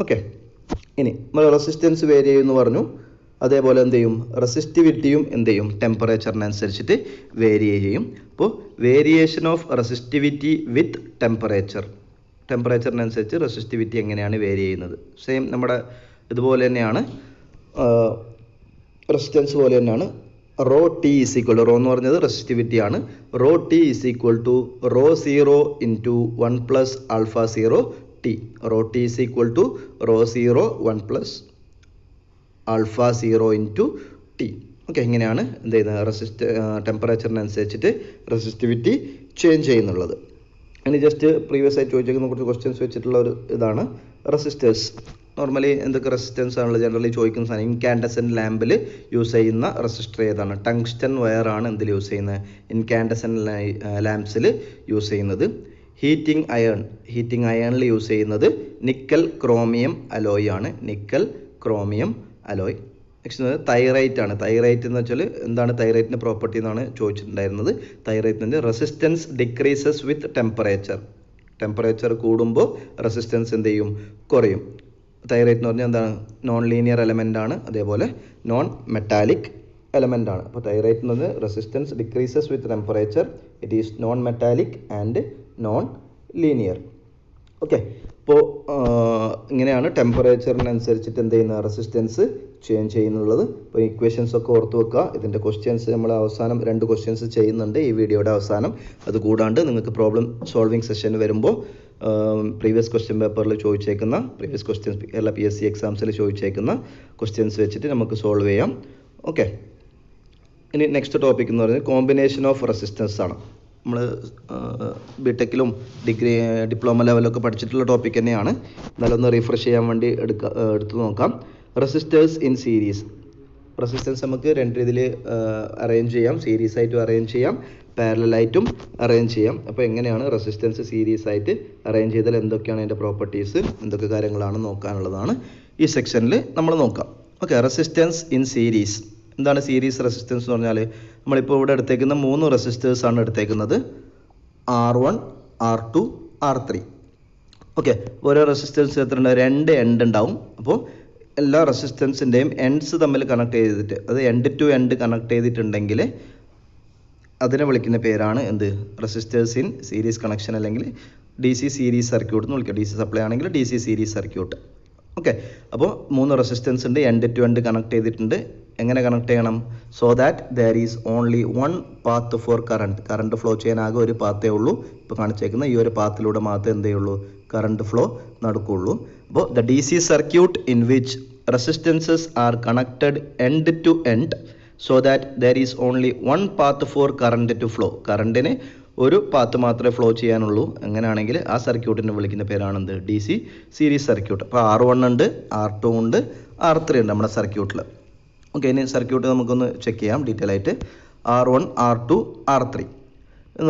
Okay, ഇനി നമ്മൾ റെസിസ്റ്റൻസ് വേരി ചെയ്യുമെന്ന് പറഞ്ഞു, അതേപോലെ എന്ത് ചെയ്യും, റെസിസ്റ്റിവിറ്റിയും എന്ത് ചെയ്യും, ടെമ്പറേച്ചറിനനുസരിച്ചിട്ട് വേരി ചെയ്യും. അപ്പോൾ വേരിയേഷൻ ഓഫ് റെസിസ്റ്റിവിറ്റി വിത്ത് ടെമ്പറേച്ചറിനനുസരിച്ച് റെസിസ്റ്റിവിറ്റി എങ്ങനെയാണ് വേരി ചെയ്യുന്നത്, സെയിം നമ്മുടെ ഇതുപോലെ തന്നെയാണ്, റെസിസ്റ്റൻസ് പോലെ തന്നെയാണ്. Rho T is equal to, rho എന്ന് പറഞ്ഞത് റെസിസ്റ്റിവിറ്റി ആണ്, rho T is equal to rho 0 into 1 plus alpha 0 T. Rho T is equal to rho 0 1 plus alpha 0 into T. Okay, ഇങ്ങനെയാണ് എന്ത് ചെയ്യുന്നത്, ടെമ്പറേച്ചറിനനുസരിച്ചിട്ട് റെസിസ്റ്റിവിറ്റി ചേഞ്ച് ചെയ്യുന്നുള്ളത്. ഇനി just previous ആയി ചോദിച്ചിരിക്കുന്ന കുറച്ച് ക്വസ്റ്റ്യൻസ് വെച്ചിട്ടുള്ള ഒരു ഇതാണ് റെസിസ്റ്റേഴ്സ്. നോർമലി എന്തൊക്കെ റെസിസ്റ്റൻസ് ആണല്ലോ ജനറലി ചോദിക്കുന്ന സാധനം. ഇൻകാൻഡസെൻറ്റ് ലാമ്പിൽ യൂസ് ചെയ്യുന്ന റെസിസ്റ്റർ ഏതാണ്, ടങ്സ്റ്റൺ വയർ ആണ് എന്തിൽ യൂസ് ചെയ്യുന്നത്, ഇൻകാൻഡസെൻറ്റ് ലാംപ്സിൽ യൂസ് ചെയ്യുന്നത്. ഹീറ്റിംഗ് അയണിൽ യൂസ് ചെയ്യുന്നത് നിക്കൽ ക്രോമിയം അലോയ് ആണ്, നിക്കൽ ക്രോമിയം അലോയ്. നെക്സ്റ്റ് തൈറൈറ്റ് ആണ്. തൈറൈറ്റ് എന്ന് വെച്ചാൽ എന്താണ് തൈറൈറ്റിൻ്റെ പ്രോപ്പർട്ടി എന്നാണ് ചോദിച്ചിട്ടുണ്ടായിരുന്നത്. തൈറൈറ്റിൻ്റെ റെസിസ്റ്റൻസ് ഡിക്രീസസ് വിത്ത് ടെമ്പറേച്ചർ കൂടുമ്പോൾ റെസിസ്റ്റൻസ് എന്ത് ചെയ്യും, കുറയും. തൈറൈറ്റ് എന്ന് പറഞ്ഞാൽ എന്താണ്, നോൺ ലീനിയർ എലമെൻ്റ് ആണ്, അതേപോലെ നോൺ മെറ്റാലിക് എലമെൻ്റ് ആണ്. അപ്പോൾ തൈറൈറ്റ് എന്ന് പറഞ്ഞാൽ resistance decreases with temperature, it is known metallic and non linear. Okay, അപ്പോൾ ഇങ്ങനെയാണ് ടെമ്പറേച്ചറിനനുസരിച്ചിട്ട് എന്ത് ചെയ്യുന്ന റെസിസ്റ്റൻസ് ചേഞ്ച് ചെയ്യുന്നുള്ളത്. അപ്പോൾ ഇക്വേഷൻസ് ഒക്കെ ഓർത്ത് വെക്കുക. ഇതിൻ്റെ ക്വസ്റ്റ്യൻസ് നമ്മൾ അവസാനം 2 ക്വസ്റ്റ്യൻസ് ചെയ്യുന്നുണ്ട് ഈ വീഡിയോയുടെ അവസാനം. അതുകൂടാണ്ട് നിങ്ങൾക്ക് പ്രോബ്ലം സോൾവിങ് സെഷൻ വരുമ്പോൾ പ്രീവിയസ് ക്വസ്റ്റ്യൻ പേപ്പറിൽ ചോദിച്ചേക്കുന്ന പ്രീവിയസ് ക്വസ്റ്റ്യൻസ് കേരള PSC എക്സാംസിൽ ചോദിച്ചേക്കുന്ന ക്വസ്റ്റ്യൻസ് വെച്ചിട്ട് നമുക്ക് സോൾവ് ചെയ്യാം. ഓക്കെ, ഇനി നെക്സ്റ്റ് ടോപ്പിക് എന്ന് പറയുന്നത് കോമ്പിനേഷൻ ഓഫ് റെസിസ്റ്റൻസ് ആണ്. നമ്മൾ ബിടെക്കിലും ഡിപ്ലോമ ലെവലൊക്കെ പഠിച്ചിട്ടുള്ള ടോപ്പിക് തന്നെയാണ്. എന്നാലും ഒന്ന് റിഫ്രഷ് ചെയ്യാൻ വേണ്ടി എടുത്തു നോക്കാം. Resistors in series. റെസിസ്റ്റൻസ് നമുക്ക് 2 രീതിയിൽ അറേഞ്ച് ചെയ്യാം, സീരീസ് ആയിട്ടും അറേഞ്ച് ചെയ്യാം, പാരലലായിട്ടും അറേഞ്ച് ചെയ്യാം. അപ്പോൾ എങ്ങനെയാണ് റെസിസ്റ്റൻസ് സീരീസ് ആയിട്ട് അറേഞ്ച് ചെയ്താൽ എന്തൊക്കെയാണ് അതിൻ്റെ പ്രോപ്പർട്ടീസ്, എന്തൊക്കെ കാര്യങ്ങളാണ് നോക്കാനുള്ളതാണ് ഈ സെക്ഷനിൽ നമ്മൾ നോക്കാം. Okay, resistance in series. എന്താണ് സീരീസ് റെസിസ്റ്റൻസ് എന്ന് പറഞ്ഞാൽ, നമ്മളിപ്പോൾ ഇവിടെ എടുത്തേക്കുന്ന 3 റെസിസ്റ്റേഴ്സാണ് എടുത്തേക്കുന്നത്, R1, R2, R3. ഓക്കെ, ഓരോ റെസിസ്റ്റൻസ് എത്ര ഉണ്ട്, 2 എൻഡ് ഉണ്ടാവും. അപ്പോൾ എല്ലാ റെസിസ്റ്റൻസിൻ്റെയും എൻഡ്സ് തമ്മിൽ കണക്ട് ചെയ്തിട്ട്, അത് എൻഡ് ടു എൻഡ് കണക്ട് ചെയ്തിട്ടുണ്ടെങ്കിൽ അതിനെ വിളിക്കുന്ന പേരാണ് എന്ത്, റെസിസ്റ്റേഴ്സ് ഇൻ സീരീസ് കണക്ഷൻ, അല്ലെങ്കിൽ DC സീരീസ് സർക്യൂട്ട് എന്ന് വിളിക്കുക. DC സപ്ലൈ ആണെങ്കിൽ DC സീരീസ് സർക്യൂട്ട്. ഓക്കെ, അപ്പോൾ 3 റെസിസ്റ്റൻസ് ഉണ്ട്, എൻഡ് ടു എൻഡ് കണക്ട് ചെയ്തിട്ടുണ്ട്. എങ്ങനെ കണക്ട് ചെയ്യണം, so that there is only 1 path for current flow ചെയ്യാൻ ആകെ ഒരു പാത്തേ ഉള്ളൂ. ഇപ്പോൾ കാണിച്ചേക്കുന്ന ഈ ഒരു പാത്തിലൂടെ മാത്രമേ എന്തേ ഉള്ളൂ, കറണ്ട് ഫ്ലോ നടക്കുകയുള്ളൂ. അപ്പോൾ the D C circuit in which resistances are connected end to end so that there is only one path for current to flow. കറണ്ടിന് ഒരു പാത്ത് മാത്രമേ ഫ്ലോ ചെയ്യാനുള്ളൂ. അങ്ങനെയാണെങ്കിൽ ആ സർക്യൂട്ടിനെ വിളിക്കുന്ന പേരാണെന്ത്? D C series circuit. അപ്പോൾ R1 ഉണ്ട്, R2 ഉണ്ട്, R3 ഉണ്ട് നമ്മുടെ സർക്യൂട്ടിൽ. ഓക്കെ, ഇനി സർക്യൂട്ട് നമുക്കൊന്ന് ചെക്ക് ചെയ്യാം ഡീറ്റെയിൽ ആയിട്ട്. R1, R2, R3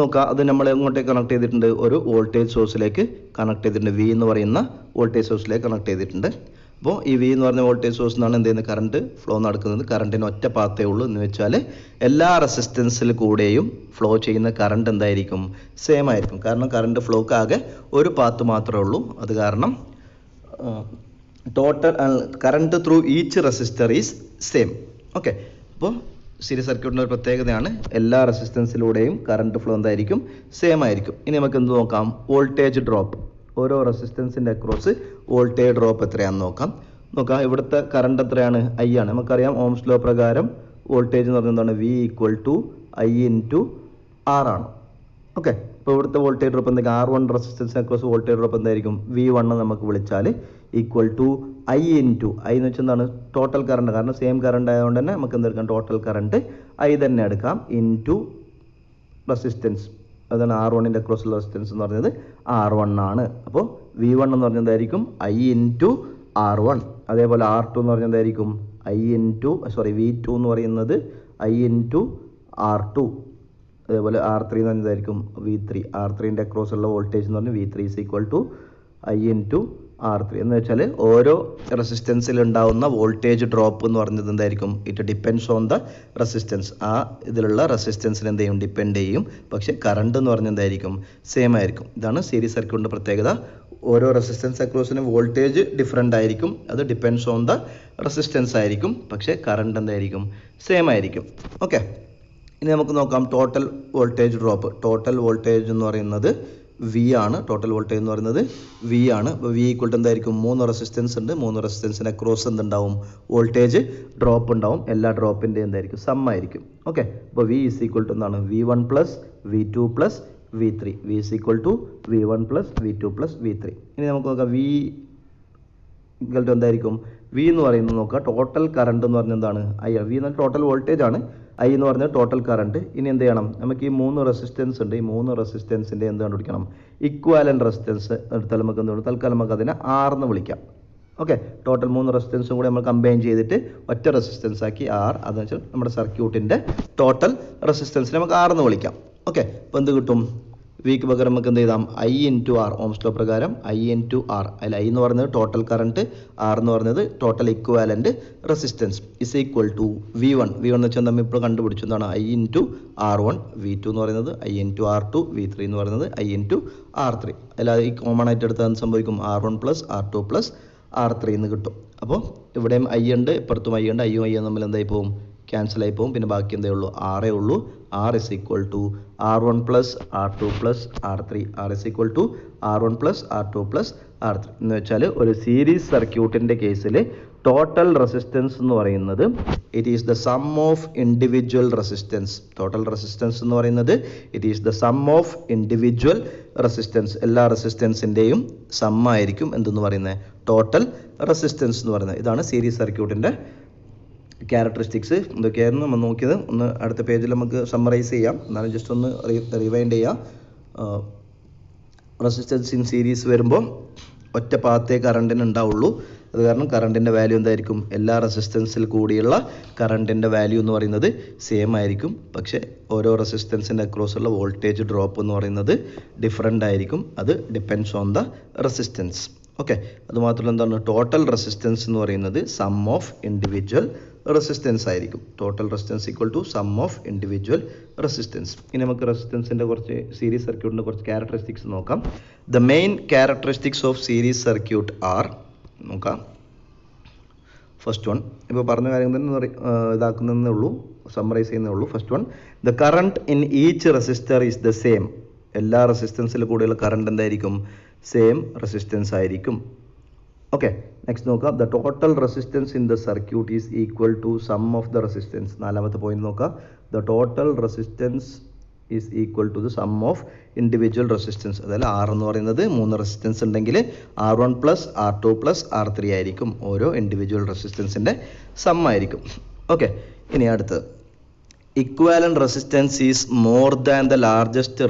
നോക്കാം. അത് നമ്മൾ എങ്ങോട്ടേക്ക് കണക്ട് ചെയ്തിട്ടുണ്ട്? ഒരു വോൾട്ടേജ് സോഴ്സിലേക്ക് കണക്ട് ചെയ്തിട്ടുണ്ട്. വി എന്ന് പറയുന്ന വോൾട്ടേജ് സോഴ്സിലേക്ക് കണക്ട് ചെയ്തിട്ടുണ്ട്. അപ്പോൾ ഈ വി എന്ന് പറഞ്ഞ വോൾട്ടേജ് സോഴ്സ് നിന്നാണ് എന്ത് ചെയ്യുന്നത്? കറണ്ട് ഫ്ലോ നടക്കുന്നത്. കറണ്ടിന് ഒറ്റ പാത്തേ ഉള്ളൂ എന്ന് വെച്ചാൽ എല്ലാ റെസിസ്റ്റൻസിൽ കൂടെയും ഫ്ലോ ചെയ്യുന്ന കറണ്ട് എന്തായിരിക്കും? സെയിം ആയിരിക്കും. കാരണം കറണ്ട് ഫ്ലോക്ക് ആകെ ഒരു പാത്ത് മാത്രമേ ഉള്ളൂ. അത് കാരണം total current through each resistor is same. Okay, അപ്പോൾ സീരീസ് സർക്യൂട്ടിൻ്റെ ഒരു പ്രത്യേകതയാണ് എല്ലാ റെസിസ്റ്റൻസിലൂടെയും കറണ്ട് ഫ്ലോ എന്തായിരിക്കും? സെയിം ആയിരിക്കും. ഇനി നമുക്ക് എന്ത് നോക്കാം? Voltage drop. ഓരോ റെസിസ്റ്റൻസിൻ്റെ അക്രോസ് വോൾട്ടേജ് ഡ്രോപ്പ് എത്രയാണെന്ന് നോക്കാം. ഇവിടുത്തെ കറണ്ട് എത്രയാണ്? I ആണ്. നമുക്കറിയാം ഓംസ് ലോ പ്രകാരം വോൾട്ടേജ് എന്ന് പറഞ്ഞാൽ എന്താണ്? V = I × R ആണ്. ഓക്കെ, ഇപ്പോൾ ഇവിടുത്തെ വോൾട്ടേജ് ഡ്രോപ്പ് എന്തെങ്കിലും R1 റെസിസ്റ്റൻസിന് അക്രോസ് വോൾട്ടേജ് ഡ്രോപ്പ് എന്തായിരിക്കും? V1 നമുക്ക് വിളിച്ചാൽ = I എന്ന് വെച്ചാൽ എന്താണ്? Total current. കാരണം സെയിം കറണ്ട് ആയതുകൊണ്ട് തന്നെ നമുക്ക് എന്തെടുക്കാം? ടോട്ടൽ കറണ്ട് I തന്നെ എടുക്കാം ഇൻറ്റു റെസിസ്റ്റൻസ്. അതാണ് R1ൻ്റെ അക്രോസുള്ള റെസിസ്റ്റൻസ് എന്ന് പറയുന്നത് R1 ആണ്. അപ്പോൾ V1 എന്ന് പറഞ്ഞാൽ എന്തായിരിക്കും? I × R1. അതേപോലെ R2 എന്ന് പറഞ്ഞാൽ എന്തായിരിക്കും? V2 എന്ന് പറയുന്നത് I × R2. അതേപോലെ R3 എന്ന് പറഞ്ഞാൽ എന്തായിരിക്കും? V3. R3ൻ്റെ അക്രോസുള്ള വോൾട്ടേജ് എന്ന് പറഞ്ഞാൽ V3 = I × R3 എന്ന് വെച്ചാൽ ഓരോ റെസിസ്റ്റൻസിൽ ഉണ്ടാവുന്ന വോൾട്ടേജ് ഡ്രോപ്പ് എന്ന് പറഞ്ഞത് എന്തായിരിക്കും? It depends on the resistance. ആ ഇതിലുള്ള റെസിസ്റ്റൻസിന് എന്ത് ചെയ്യും? ഡിപ്പെൻഡ് ചെയ്യും. പക്ഷേ കറണ്ട് എന്ന് പറഞ്ഞാൽ എന്തായിരിക്കും? സെയിം ആയിരിക്കും. ഇതാണ് സീരീസ് സർക്യൂട്ടിൻ്റെ പ്രത്യേകത. ഓരോ റെസിസ്റ്റൻസ് അക്രോസിന് വോൾട്ടേജ് ഡിഫറെൻ്റ് ആയിരിക്കും. അത് ഡിപ്പെൻഡ്സ് ഓൺ ദ റെസിസ്റ്റൻസ് ആയിരിക്കും. പക്ഷേ കറണ്ട് എന്തായിരിക്കും? സെയിം ആയിരിക്കും. ഓക്കെ, ഇനി നമുക്ക് നോക്കാം total voltage drop. Total voltage എന്ന് പറയുന്നത് V ആണ്. ടോട്ടൽ വോൾട്ടേജ് എന്ന് പറയുന്നത് V ആണ്. അപ്പോൾ V = എന്തായിരിക്കും? 3 റെസിസ്റ്റൻസ് ഉണ്ട്. 3 റെസിസ്റ്റൻസിന് അക്രോസ് എന്തുണ്ടാവും? വോൾട്ടേജ് ഡ്രോപ്പ് ഉണ്ടാവും. എല്ലാ ഡ്രോപ്പിൻ്റെ എന്തായിരിക്കും? സം ആയിരിക്കും. ഓക്കെ, അപ്പോൾ V = എന്താണ്? V1 + V2 + V3. V = V1 + V2 + V3. ഇനി നമുക്ക് നോക്കാം V = എന്തായിരിക്കും? V എന്ന് പറയുന്നത് നോക്കാം ടോട്ടൽ കറണ്ട് എന്ന് പറഞ്ഞാൽ എന്താണ്? I. V എന്ന് ടോട്ടൽ വോൾട്ടേജ് ആണ്. I എന്ന് പറഞ്ഞാൽ ടോട്ടൽ കറണ്ട്. ഇനി എന്ത് ചെയ്യണം? നമുക്ക് ഈ 3 റെസിസ്റ്റൻസ് ഉണ്ട്. ഈ 3 റെസിസ്റ്റൻസിൻ്റെ എന്ത് കണ്ടുപിടിക്കണം? ഇക്വാലൻ്റ് റെസിസ്റ്റൻസ് എടുത്താൽ നമുക്ക് എന്ത് വേണം? തൽക്കാലം നമുക്ക് അതിനെ R എന്ന് വിളിക്കാം. ഓക്കെ, ടോട്ടൽ 3 റെസിസ്റ്റൻസും കൂടി നമ്മൾ കമ്പൈൻ ചെയ്തിട്ട് ഒറ്റ റെസിസ്റ്റൻസ് ആക്കി R. അതെന്ന് വെച്ചാൽ നമ്മുടെ സർക്യൂട്ടിൻ്റെ ടോട്ടൽ റെസിസ്റ്റൻസിനെ നമുക്ക് R എന്ന് വിളിക്കാം. ഓക്കെ, അപ്പോൾ എന്ത് കിട്ടും? വിക്ക് പകരം നമുക്ക് എന്ത് ചെയ്താം? I × R. ഓംസ് ലോ പ്രകാരം I × R. അതിൽ I എന്ന് പറയുന്നത് ടോട്ടൽ കറണ്ട്, R എന്ന് പറയുന്നത് total equivalent resistance = V1. V1 എന്ന് വെച്ചാൽ നമ്മൾ ഇപ്പോൾ കണ്ടുപിടിച്ചു. എന്താണ്? I × R1. V2 എന്ന് പറയുന്നത് I × R2. V3 എന്ന് പറയുന്നത് I × R3. അല്ലാതെ ഈ കോമൺ ആയിട്ട് എടുത്താൽ എന്ത് സംഭവിക്കും? R1 + R2 + R3 എന്ന് കിട്ടും. അപ്പോൾ ഇവിടെയും I ഉണ്ട്, ഇപ്പുറത്തും I ഉണ്ട്. I ഉം തമ്മിൽ എന്തായി പോകും? ക്യാൻസൽ ആയി പോകും. പിന്നെ ബാക്കി എന്തേ ഉള്ളൂ? R ഉള്ളൂ. R = R1 + R2 + R3. R = R1 + R2 + R3 എന്ന് വെച്ചാൽ ഒരു സീരീസ് സർക്യൂട്ടിൻ്റെ കേസിൽ ടോട്ടൽ റെസിസ്റ്റൻസ് എന്ന് പറയുന്നത് it is the sum of individual resistance. Total resistance എന്ന് പറയുന്നത് it is the sum of individual resistance. എല്ലാ റെസിസ്റ്റൻസിൻ്റെയും സം ആയിരിക്കും എന്തെന്ന് പറയുന്നത്? ടോട്ടൽ റെസിസ്റ്റൻസ് എന്ന് പറയുന്നത്. ഇതാണ് സീരീസ് സർക്യൂട്ടിൻ്റെ ക്യാരക്ടറിസ്റ്റിക്സ്. എന്തൊക്കെയായിരുന്നു നമ്മൾ നോക്കിയത്? ഒന്ന് അടുത്ത പേജിൽ നമുക്ക് സമ്മറൈസ് ചെയ്യാം. എന്നാലും ജസ്റ്റ് ഒന്ന് റിവൈൻഡ് ചെയ്യാം. റെസിസ്റ്റൻസ് ഇൻ സീരീസ് വരുമ്പോൾ ഒറ്റ പാത്തേ കറണ്ടിന് ഉണ്ടാവുള്ളൂ. അത് കാരണം കറണ്ടിൻ്റെ വാല്യൂ എന്തായിരിക്കും? എല്ലാ റെസിസ്റ്റൻസിൽ കൂടിയുള്ള കറണ്ടിൻ്റെ വാല്യൂ എന്ന് പറയുന്നത് സെയിം ആയിരിക്കും. പക്ഷേ ഓരോ റെസിസ്റ്റൻസിൻ്റെ അക്രോസുള്ള വോൾട്ടേജ് ഡ്രോപ്പ് എന്ന് പറയുന്നത് ഡിഫറെൻ്റ് ആയിരിക്കും. അത് depends on the resistance. Okay, അതുമാത്രമല്ല എന്താണ്? ടോട്ടൽ റെസിസ്റ്റൻസ് എന്ന് പറയുന്നത് സം ഓഫ് ഇൻഡിവിജ്വൽ റെസിസ്റ്റൻസ് ആയിരിക്കും. Total resistance = sum of individual resistance. ഇനി നമുക്ക് റെസിസ്റ്റൻസിൻ്റെ കുറച്ച് സീരീസ് സർക്യൂട്ടിൻ്റെ കുറച്ച് ക്യാരക്ടറിസ്റ്റിക്സ് നോക്കാം. The main characteristics of series circuit are നോക്കാം. ഫസ്റ്റ് വൺ ഇപ്പോൾ പറഞ്ഞ കാര്യം തന്നെ ഇതാക്കുന്നതേ ഉള്ളൂ, സമ്മറൈസ് ചെയ്യുന്നേ ഉള്ളൂ. First one, the current in each resistor is the same. എല്ലാ റെസിസ്റ്റൻസിൽ കൂടെയുള്ള കറണ്ട് എന്തായിരിക്കും? സെയിം റെസിസ്റ്റൻസ് ആയിരിക്കും. ഓക്കെ, നെക്സ്റ്റ് നോക്കാം. The total resistance in the circuit is equal to sum of the resistance. നാലാമത്തെ പോയിന്റ് നോക്കാം. The total resistance is equal to the sum of individual resistance. അതായത് R എന്ന് പറയുന്നത് 3 resistance ഉണ്ടെങ്കിൽ R1 plus R2 plus R3 ആയിരിക്കും ഓരോ individual റെസിസ്റ്റൻസിൻ്റെ some ആയിരിക്കും. Okay, ഇനി അടുത്ത് equivalent resistance is more than the largest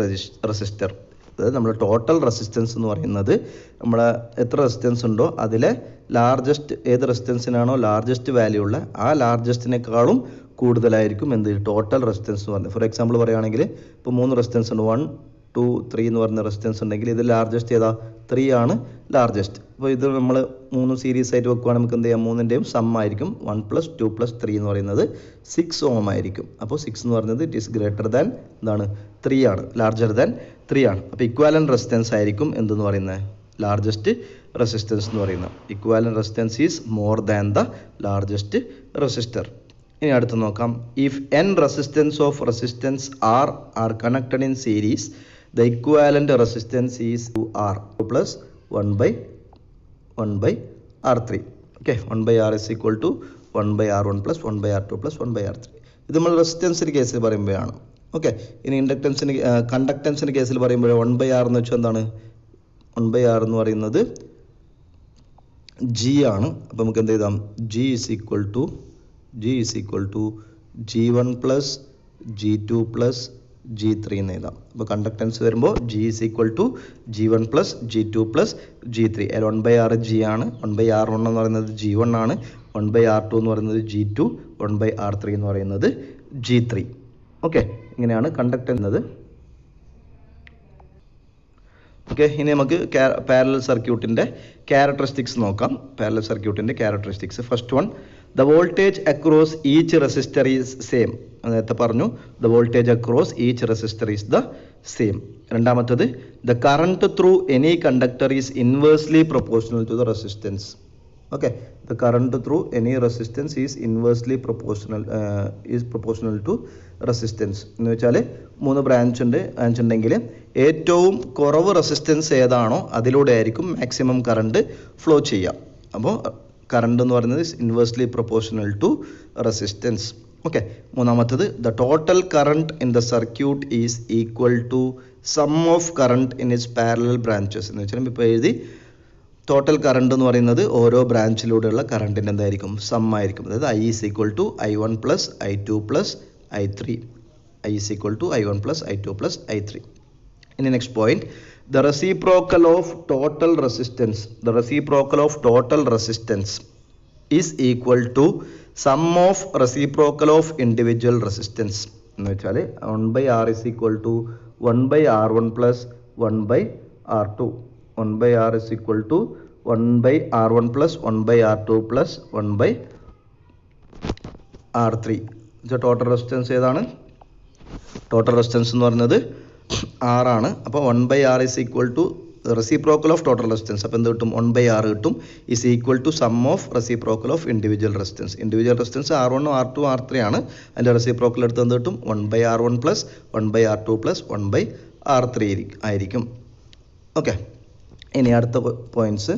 resistor. അതായത് നമ്മുടെ ടോട്ടൽ റെസിസ്റ്റൻസ് എന്ന് പറയുന്നത് നമ്മൾ എത്ര റെസിസ്റ്റൻസ് ഉണ്ടോ അതിലെ ലാർജസ്റ്റ് ഏത് റെസിസ്റ്റൻസിനാണോ ലാർജസ്റ്റ് വാല്യൂ ഉള്ള ആ ലാർജസ്റ്റിനേക്കാളും കൂടുതലായിരിക്കും എന്ത് ടോട്ടൽ റെസിസ്റ്റൻസ് എന്ന് പറയുന്നത്. ഫോർ എക്സാമ്പിൾ പറയുകയാണെങ്കിൽ ഇപ്പോൾ 3 റെസിസ്റ്റൻസ് ഉണ്ട്, 1, 2, 3 എന്ന് പറയുന്ന റെസിസ്റ്റൻസ് ഉണ്ടെങ്കിൽ ഇത് ലാർജസ്റ്റ് ഏതാ 3 ആണ് ലാർജസ്റ്റ്. അപ്പോൾ ഇത് നമ്മൾ 3 സീരീസ് ആയിട്ട് വെക്കുകയാണെങ്കിൽ നമുക്ക് എന്ത് ചെയ്യാം, 3ൻ്റെയും സം ആയിരിക്കും 1 + 2 + 3 എന്ന് പറയുന്നത് 6 ഓം ആയിരിക്കും. അപ്പോൾ 6 എന്ന് പറയുന്നത് ഇറ്റ് ഈസ് ഗ്രേറ്റർ ദാൻ എന്താണ് 3 ആണ്, ലാർജർ ദാൻ 3 ആണ്. അപ്പോൾ ഇക്വാലന്റ് റെസിസ്റ്റൻസ് ആയിരിക്കും എന്തെന്ന് പറയുന്നത് ലാർജസ്റ്റ് റെസിസ്റ്റൻസ് എന്ന് പറയുന്നത്. Equivalent resistance is more than the largest resistor. ഇനി അടുത്ത് നോക്കാം. If n resistance of resistance are connected in series the equivalent resistance is 2R plus 1/R3. Okay, 1/R is equal to 1/R1 plus 1/R2 plus 1/R3. ഇത് നമ്മൾ റെസിസ്റ്റൻസിൻ്റെ കേസിൽ പറയുമ്പോഴാണ്. Okay, ഇനി ഇൻഡക്റ്റൻസിന് കണ്ടക്റ്റൻസിൻ്റെ കേസിൽ പറയുമ്പോൾ 1/R എന്ന് വെച്ചാൽ എന്താണ്, 1/R എന്ന് പറയുന്നത് G ആണ്. അപ്പോൾ നമുക്ക് എന്ത് ചെയ്താം, G is equal to G1 plus G2 plus G3 എന്ന് എഴുതാം. അപ്പോൾ കണ്ടക്റ്റൻസ് വരുമ്പോൾ G is equal to G1 plus G2 plus G3. 1/R G ആണ്, 1/R1 എന്ന് പറയുന്നത് G1 ആണ്, 1/R2 എന്ന് പറയുന്നത് G2, 1/R3 എന്ന് പറയുന്നത് G3. ഓക്കെ, ഇങ്ങനെയാണ് കണ്ടക്റ്റൻസ് എന്നത്. ഓക്കെ, ഇനി നമുക്ക് പാരലൽ സർക്യൂട്ടിൻ്റെ ക്യാരക്ടറിസ്റ്റിക്സ് നോക്കാം. പാരലൽ സർക്യൂട്ടിൻ്റെ characteristics. First one, the voltage across each resistor is same. നേരത്തെ പറഞ്ഞു, the voltage across each resistor is the same. രണ്ടാമത്തത്, the current through any conductor is inversely proportional to the resistance. Okay, the current through any resistance is inversely proportional to resistance. എന്ന് വെച്ചാൽ 3 branch ഉണ്ടെങ്കിൽ ഏറ്റവും കുറവ് resistance ഏതാണോ അതിലൂടെ ആയിരിക്കും maximum current flow ചെയ്യുക. അപ്പോൾ കറണ്ട് എന്ന് പറയുന്നത് inversely proportional to resistance. Okay, മൂന്നാമത്തത്, the total current in the circuit is equal to sum of current in its parallel branches. എന്ന് വെച്ചാൽ ഇപ്പോൾ എഴുതി ടോട്ടൽ കറണ്ട് എന്ന് പറയുന്നത് ഓരോ ബ്രാഞ്ചിലൂടെയുള്ള കറണ്ടിൻ്റെ എന്തായിരിക്കും, സം ആയിരിക്കും. അതായത് I is equal to I1 plus I2 plus I3. I is equal to I1 plus I2 plus I3. ഇനി next point, the reciprocal of total resistance is equal to sum of reciprocal of individual resistance. എന്ന് വെച്ചാൽ 1/R is equal to 1/R1 plus 1/R2. 1/R is equal to 1/R1 plus 1/R2 plus 1/R3. Total resistance ഏതാണ്, total resistance എന്ന് പറയുന്നത് R ആണ്. അപ്പോൾ 1/R is equal to reciprocal of total resistance. അപ്പോൾ എന്ത് കിട്ടും, 1/R കിട്ടും, is equal to sum of reciprocal of individual resistance. Individual resistance R1, R2, R3 ആണ്. അതിൻ്റെ റെസിപ്രോക്കൽ എടുത്ത് എന്ത് കിട്ടും, 1/R1 plus 1/R2 plus 1/R3 ആയിരിക്കും. ഓക്കെ, ഇനി അടുത്ത points.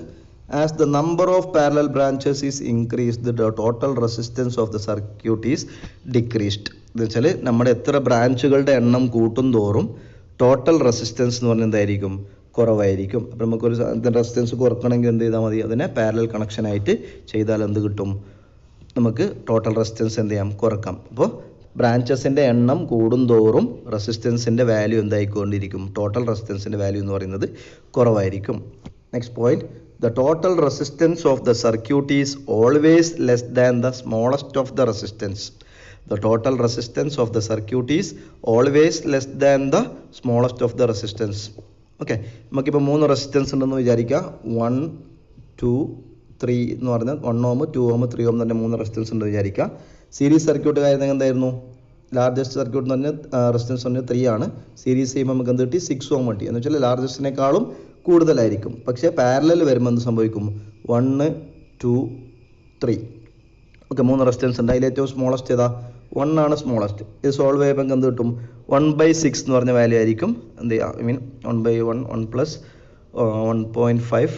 As the number of parallel branches is increased, the total resistance of the circuit is decreased. എന്ന് വെച്ചാൽ നമ്മുടെ എത്ര ബ്രാഞ്ചുകളുടെ എണ്ണം കൂട്ടും തോറും ടോട്ടൽ റെസിസ്റ്റൻസ് എന്ന് പറഞ്ഞാൽ എന്തായിരിക്കും, കുറവായിരിക്കും. അപ്പോൾ നമുക്കൊരു റെസിസ്റ്റൻസ് കുറക്കണമെങ്കിൽ എന്ത് ചെയ്താൽ മതി, അതിനെ പാരലൽ കണക്ഷനായിട്ട് ചെയ്താൽ എന്ത് കിട്ടും, നമുക്ക് ടോട്ടൽ റെസിസ്റ്റൻസ് എന്ത് ചെയ്യാം, കുറക്കാം. അപ്പോൾ ബ്രാഞ്ചസിൻ്റെ എണ്ണം കൂടുന്തോറും റെസിസ്റ്റൻസിൻ്റെ വാല്യൂ എന്തായിക്കൊണ്ടിരിക്കും, ടോട്ടൽ റെസിസ്റ്റൻസിൻ്റെ വാല്യൂ എന്ന് പറയുന്നത് കുറവായിരിക്കും. Next point, the total resistance of the circuit is always less than the smallest of the resistance. The total resistance of the circuit is always less than the smallest of the resistance. Okay, നമുക്കിപ്പോൾ 3 resistance ഉണ്ടെന്ന് വിചാരിക്കുക. 1, 2, 3 എന്ന് പറഞ്ഞാൽ 1 ohm, 2 ohm, 3 ohm തന്നെ 3 resistance ഉണ്ടെന്ന് വിചാരിക്കുക. Series circuit കാര്യങ്ങൾ എന്തായിരുന്നു, ലാർജസ്റ്റ് സർക്യൂട്ട് എന്ന് പറഞ്ഞാൽ റെസിസ്റ്റൻസ് പറഞ്ഞാൽ 3 ആണ്. സീരീസ് ചെയ്യുമ്പോൾ നമുക്ക് എന്ത് കിട്ടി, 6 ohm കിട്ടി. എന്ന് വെച്ചാൽ ലാർജസ്റ്റിനേക്കാളും കൂടുതലായിരിക്കും. പക്ഷേ പാരലൽ വരുമ്പോൾ എന്ത് സംഭവിക്കും, 1, 2, 3. ഓക്കെ, 3 റെസിസ്റ്റൻസ് ഉണ്ട്. അതിൽ ഏറ്റവും സ്മോളസ്റ്റ് ഏതാ, 1 ആണ് സ്മോളസ്റ്റ്. ഇത് സോൾവ് ചെയ്യുമ്പോൾ എന്ത് കിട്ടും, 1/6 എന്ന് പറഞ്ഞ വാല്യൂ ആയിരിക്കും. എന്ത് ചെയ്യുക, 1/1, 1 പ്ലസ് 1.5,